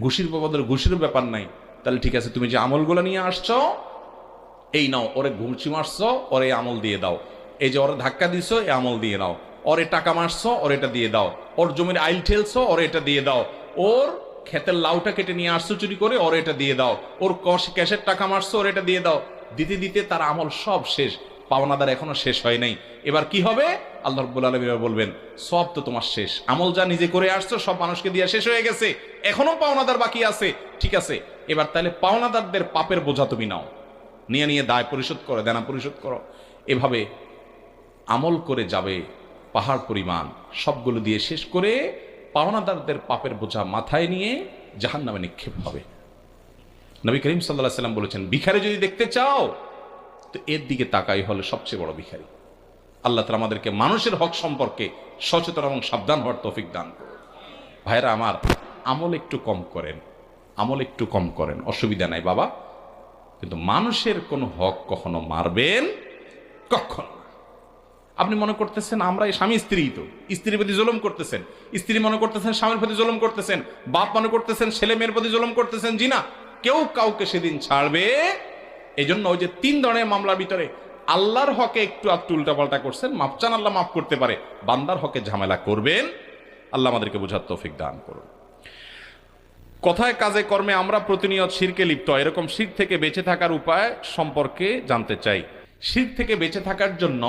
ঘুষির বাবদের ঘুষির ব্যাপার নাই, তাহলে ঠিক আছে, তুমি যে আমলগুলো নিয়ে আসছো, এই নাও, ওরে ঘুষি মারছো, ওরে আমল দিয়ে দাও, এই যে ওরে ধাক্কা দিছো, এই আমল দিয়ে দাও, ওরে টাকা মারছো, ওর এটা দিয়ে দাও, ওর জমির আইল ঠেলছো, ওর এটা দিয়ে দাও, ওর ক্ষেতের লাউটা কেটে নিয়ে আসছো চুরি করে, ওর এটা দিয়ে দাও, ওর ক্যাশের টাকা মারছো, ওর এটা দিয়ে দাও। দিতে দিতে তার আমল সব শেষ, পাওনাদার এখনো শেষ হয় নাই। এবার কি হবে? আল্লাহ রাব্বুল আলামিন বলবেন, সব তো তোমার শেষ, আমল যা নিজে করে আসছো সব মানুষকে দিয়ে শেষ হয়ে গেছে, এখনো পাওনাদার বাকি আছে, ঠিক আছে, এবার তাহলে পাওনাদারদের পাপের বোঝা তুমি নাও, নিয়ে নিয়ে দায় পরিশোধ করো, দেনা পরিশোধ করো। এভাবে আমল করে যাবে পাহাড় পরিমাণ, সবগুলো দিয়ে শেষ করে পাওনাদারদের পাপের বোঝা মাথায় নিয়ে জাহান্নামে নিক্ষেপ হবে। নবী করিম সাল্লাল্লাহু আলাইহি ওয়াসাল্লাম বলেছেন, ভিখারি যদি দেখতে চাও তো এর দিকে তাকাই হলে সবচেয়ে বড় ভিখারি। আল্লাহ তাআলা আমাদেরকে মানুষের হক সম্পর্কে সচেতন এবং সাবধান হওয়ার তৌফিক দান করুন। ভাইরা আমার, আমল একটু কম করেন, আমল একটু কম করেন, অসুবিধা নাই বাবা, কিন্তু মানুষের কোনো হক কখনো মারবেন কখনো। আপনি মনে করতেছেন আমরা স্বামী স্ত্রী, তো স্ত্রীর প্রতি জুলুম করতেছেন, স্ত্রী মনে করতেছেন স্বামীর প্রতি জুলুম করতেছেন, বাপ মনে করতেছেন ছেলে মেয়ের প্রতি জুলুম করতেছেন, জি না, কেউ কাউকে সেদিন ছাড়বে। এই জন্য ওই যে 3 ধরনের মামলার ভিতরে আল্লাহর হকে একটু উল্টাপাল্টা করছেন, মাপ চান, আল্লাহ মাফ করতে পারে, বান্দার হকে ঝামেলা করবেন, আল্লাহ আমাদেরকে বোঝার তৌফিক দান করুন। কথায় কাজে কর্মে আমরা প্রতিনিয়ত শিরকে লিপ্ত, এরকম শিরক থেকে বেঁচে থাকার উপায় সম্পর্কে জানতে চাই। শিরক থেকে বেঁচে থাকার জন্য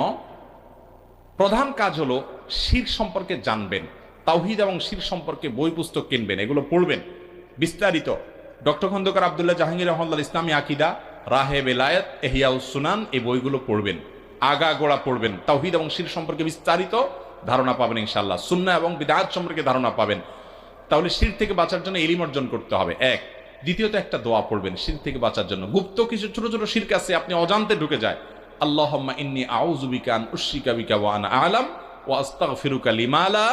প্রধান কাজ হলো শিরক সম্পর্কে জানবেন, তাওহীদ এবং শিরক সম্পর্কে বই পুস্তক কিনবেন, এগুলো পড়বেন বিস্তারিত। ডক্টর খন্দকার আব্দুল্লাহ জাহাঙ্গীর রহমাতুল্লাহ ইসলামী আকীদা, রাহে বেলায়েত, ইহইয়াউস সুনান, এই বইগুলো পড়বেন, আগাগোড়া পড়বেন, তাওহীদ এবং শিরক সম্পর্কে বিস্তারিত ধারণা পাবেন ইনশাআল্লাহ, সুন্নাহ এবং বিদআত সম্পর্কে ধারণা পাবেন। তাহলে শিরক থেকে বাঁচার জন্য ইলম অর্জন করতে হবে, এক। দ্বিতীয়ত একটা দোয়া পড়বেন শিরক থেকে বাঁচার জন্য। গুপ্ত কিছু ছোট ছোট শিরক আছে, আপনি অজান্তে ঢুকে যায়, আল্লাহুম্মা ইন্নী আউযু বিকা আন উশরিকা বিকা ওয়া আনা আ'লাম ওয়া আস্তাগফিরুকা লিমা লা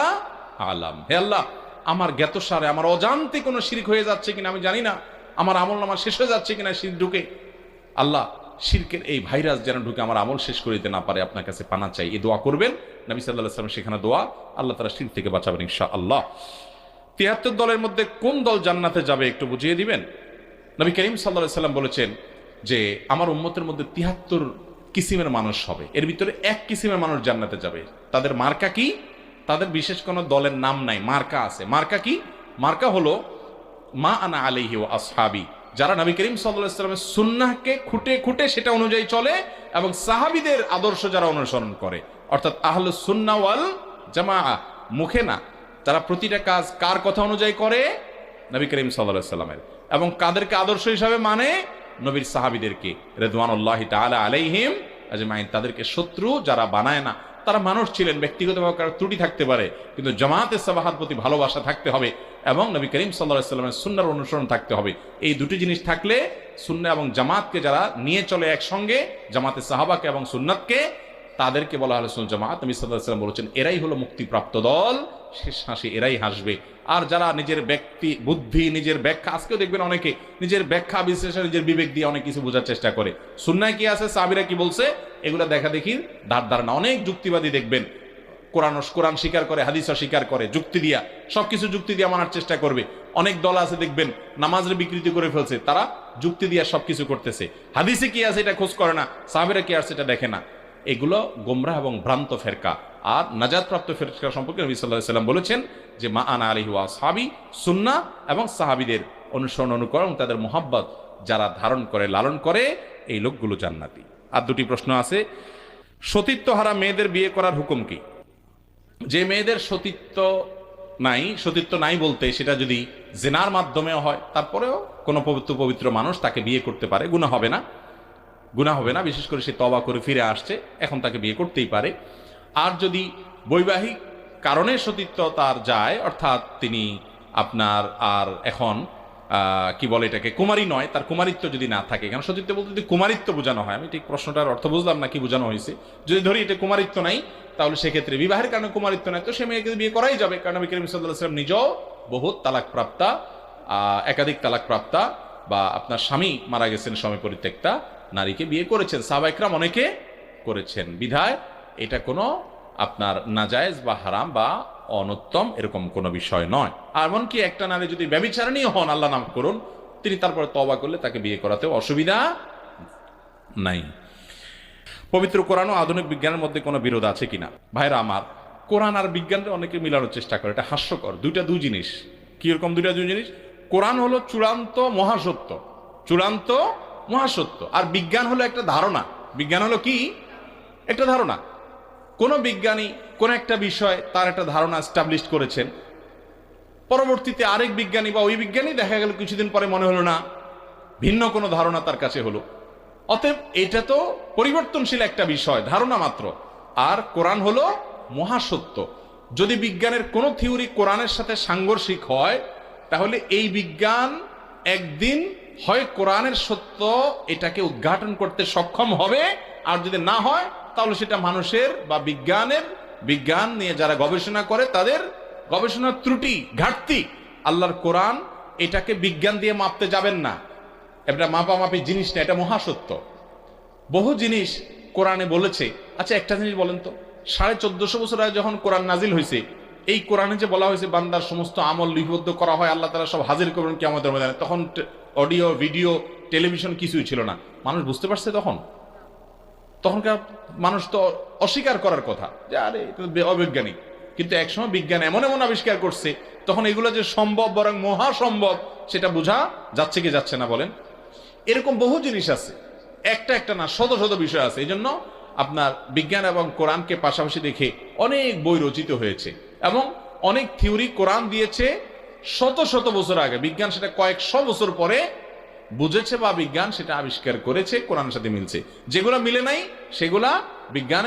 আ'লাম। হে আল্লাহ, আমার জ্ঞাতসারে আমার অজান্তে কোনো শিরক হয়ে যাচ্ছে কিনা আমি জানি না, আমার আমলনামা শেষ হয়ে যাচ্ছে কিনা শিরক ঢুকে, আল্লাহ শিরকের এই ভাইরাস যেন ঢুকে আমার আমল শেষ করে দিতে না পারে, আপনার কাছে পানা চাই। এই দোয়া করবেন, নবী সাল্লাল্লাহু আলাইহি ওয়াসাল্লাম সেখানে দোয়া, আল্লাহ তাআলা শিরক থেকে বাঁচাবেন ইনশাআল্লাহ। ৭৩ দলের মধ্যে কোন দল জান্নাতে যাবে একটু বুঝিয়ে দিবেন। নবী করিম সাল্লাল্লাহু আলাইহি ওয়াসাল্লাম বলেছেন যে আমার উম্মতের মধ্যে ৭৩ কিসিমের মানুষ হবে, এর ভিতরে এক কিসিমের মানুষ জান্নাতে যাবে। তাদের মার্কা কি? তাদের বিশেষ কোনো দলের নাম নাই, মার্কা আছে। মার্কা কি? মার্কা হলো মা আনা আলাইহি ওয়া আসহাবি, যারা নবী করিম সাল্লাল্লাহু আলাইহি ওয়াসাল্লামের সুন্নাহকে খুঁটে খুঁটে সেটা অনুযায়ী চলে এবং সাহাবীদের আদর্শ যারা অনুসরণ করে, অর্থাৎ আহলুস সুন্নাহ ওয়াল জামাআহ, মুখে না, তারা প্রতিটা কাজ কার কথা অনুযায়ী করে? নবী করিম সাল্লাল্লাহু আলাইহি ওয়াসাল্লামের। এবং কাদেরকে আদর্শ হিসাবে মানে? নবীর সাহাবীদেরকে রিদওয়ানুল্লাহি তাআলা আলাইহিম আজমাইন। তাদেরকে শত্রু যারা বানায় না, তারা মানুষ ছিলেন, ব্যক্তিগতভাবে কারো ত্রুটি থাকতে পারে, কিন্তু জামাতে সাবাহার প্রতি ভালোবাসা থাকতে হবে এবং নবী করিম সাল্লাল্লাহু আলাইহি ওয়াসাল্লামের সুন্নাহর অনুসরণ থাকতে হবে। এই দুটি জিনিস থাকলে সুন্নাহ এবং জামাতকে যারা নিয়ে চলে একসঙ্গে, জামাতে সাহাবাকে এবং সুন্নাতকে, তাদেরকে বলা আহলে সুন্নাত জামাত। নবী সাল্লাল্লাহু আলাইহি ওয়াসাল্লাম বলেছেন এরাই হলো মুক্তিপ্রাপ্ত দল, শেষ হাসি এরাই হাসবে। আর যারা নিজের ব্যক্তি বুদ্ধি, নিজের ব্যাখ্যা, আজকেও দেখবেন অনেকে নিজের ব্যাখ্যা বিশ্লেষণ, নিজের বিবেক দিয়ে অনেক কিছু বোঝার চেষ্টা করে। সুন্নাহ কি আছে, সাহাবীরা কি বলছে, এগুলা দেখা দেখি ধার না। অনেক যুক্তিবাদী দেখবেন কোরআন স্বীকার করে, হাদিস স্বীকার করে, যুক্তি দিয়া সবকিছু যুক্তি দিয়া মানার চেষ্টা করবে। অনেক দল আছে দেখবেন নামাজের বিকৃতি করে ফেলছে, তারা যুক্তি দিয়া সবকিছু করতেছে। হাদিসে কি আছে এটা খোঁজ করে না, সাহাবীরা কি আছে এটা দেখে না। এগুলো গোমরাহ এবং ভ্রান্ত ফেরকা। আর নাজাতপ্রাপ্ত ফেরকা সম্পর্কে নবী সাল্লাল্লাহু আলাইহি ওয়াসাল্লাম বলেছেন যে মা আনা আলাইহি ওয়া আসহাবি, সুন্নাহ এবং সাহাবীদের অনুসরণ অনুকরণ, তাদের মোহাব্বত যারা ধারণ করে, লালন করে, এই লোকগুলো জান্নাতি। আর দুটি প্রশ্ন আছে, সতীত্বহারা মেয়েদের বিয়ে করার হুকুম কি? যে মেয়েদের সতীত্ব নাই বলতে সেটা যদি জেনার মাধ্যমে হয়, তারপরেও কোনো পবিত্র মানুষ তাকে বিয়ে করতে পারে, গুনাহ হবে না। বিশেষ করে সে তওবা করে ফিরে আসছে, এখন তাকে বিয়ে করতেই পারে। আর যদি বৈবাহিক কারণে সতীত্ব তার যায়, অর্থাৎ তিনি আপনার আর এখন কি বলে এটাকে, কুমারী নয়, তার কুমারিত্ব যদি না থাকে, কারণ সতীত্ব বলতে যদি কুমারিত্ব বোঝানো হয়, আমি ঠিক প্রশ্নটার অর্থ বুঝলাম না কি বোঝানো হয়েছে। যদি ধরি এটা কুমারিত্ব নাই, তাহলে সেক্ষেত্রে বিবাহের কারণে কুমারিত্ব নাই, তো সে মেয়েকে বিয়ে করাই যাবে। কারণ নবী করিম সাল্লাল্লাহু আলাইহি ওয়াসাল্লাম নিজেও বহুত তালাক প্রাপ্তা, একাধিক তালাক প্রাপ্তা বা আপনার স্বামী মারা গেছেন, স্বামী পরিত্যক্তা নারীকে বিয়ে করেছেন, সাহাবা ইকরাম অনেকে করেছেন। বিধায় এটা কোনো আপনার নাজায়েজ বা হারাম বা অনুত্তম এরকম কোনো বিষয় নয়। আর এমনকি একটা নারী যদি ব্যভিচারিণী হন, আল্লাহ নাম করুন, তিনি তারপরে তওবা করলে তাকে বিয়ে করাতেও অসুবিধা নাই। পবিত্র কোরআন ও আধুনিক বিজ্ঞানের মধ্যে কোনো বিরোধ আছে কিনা? ভাইরা আমার, কোরআন আর বিজ্ঞানকে অনেকে মিলানোর চেষ্টা করে, এটা হাস্যকর। দুই জিনিস। কিরকম দুই জিনিস? কোরআন হলো চূড়ান্ত মহাসত্য, আর বিজ্ঞান হলো একটা ধারণা। বিজ্ঞান হলো কি? একটা ধারণা। কোন বিজ্ঞানী কোন একটা বিষয় তার একটা ধারণা এস্টাবলিশ করেছেন, পরবর্তীতে আরেক বিজ্ঞানী বা ওই বিজ্ঞানী দেখা গেল কিছুদিন পরে মনে হলো না, ভিন্ন কোনো ধারণা তার কাছে হলো। অতএব এটা তো পরিবর্তনশীল একটা বিষয়, ধারণা মাত্র। আর কোরআন হলো মহাসত্য। যদি বিজ্ঞানের কোনো থিওরি কোরআনের সাথে সাংঘর্ষিক হয়, তাহলে এই বিজ্ঞান একদিন হয় কোরআনের সত্য এটাকে উদ্ঘাটন করতে সক্ষম হবে, আর যদি না হয় তাহলে সেটা মানুষের বা বিজ্ঞান নিয়ে যারা গবেষণা করে তাদের গবেষণার ত্রুটি, ঘাটতি। আল্লাহর কোরআন এটাকে বিজ্ঞান দিয়ে মাপতে যাবেন না, এটা মাপামাপি জিনিস না, এটা মহাসত্য। বহু জিনিস কোরআনে বলেছে। আচ্ছা একটা জিনিস বলেন তো, 1450 বছর আগে যখন কোরআন নাজিল হয়েছে, এই কোরআনে যে বলা হয়েছে বান্দার সমস্ত আমল লিপিবদ্ধ করা হয়, আল্লাহ তাআলা সব হাজির করবেন কিয়ামতের ময়দানে, তখন অডিও, ভিডিও, টেলিভিশন কিছুই ছিল না। মানুষ বুঝতে পারছে তখনকার মানুষ তো অস্বীকার করার কথা যে আরে অবৈজ্ঞানিক। কিন্তু একসময় বিজ্ঞান এমন আবিষ্কার করছে, তখন এগুলো যে সম্ভব, বরং মহাসম্ভব, সেটা বোঝা যাচ্ছে কি যাচ্ছে না বলেন? এরকম বহু জিনিস আছে, একটা না, শত বিষয় আছে। এই জন্য আপনার বিজ্ঞান এবং কোরআনকে পাশাপাশি দেখে অনেক বই রচিত হয়েছে, এবং অনেক থিওরি কোরআন দিয়েছে শত বছর আগে, বিজ্ঞান সেটা কয়েকশো বছর পরে বুঝেছে বা বিজ্ঞান সেটা আবিষ্কার করেছে, কোরআনের সাথে মিলছে। যেগুলো মিলে নাই সেগুলা বিজ্ঞানের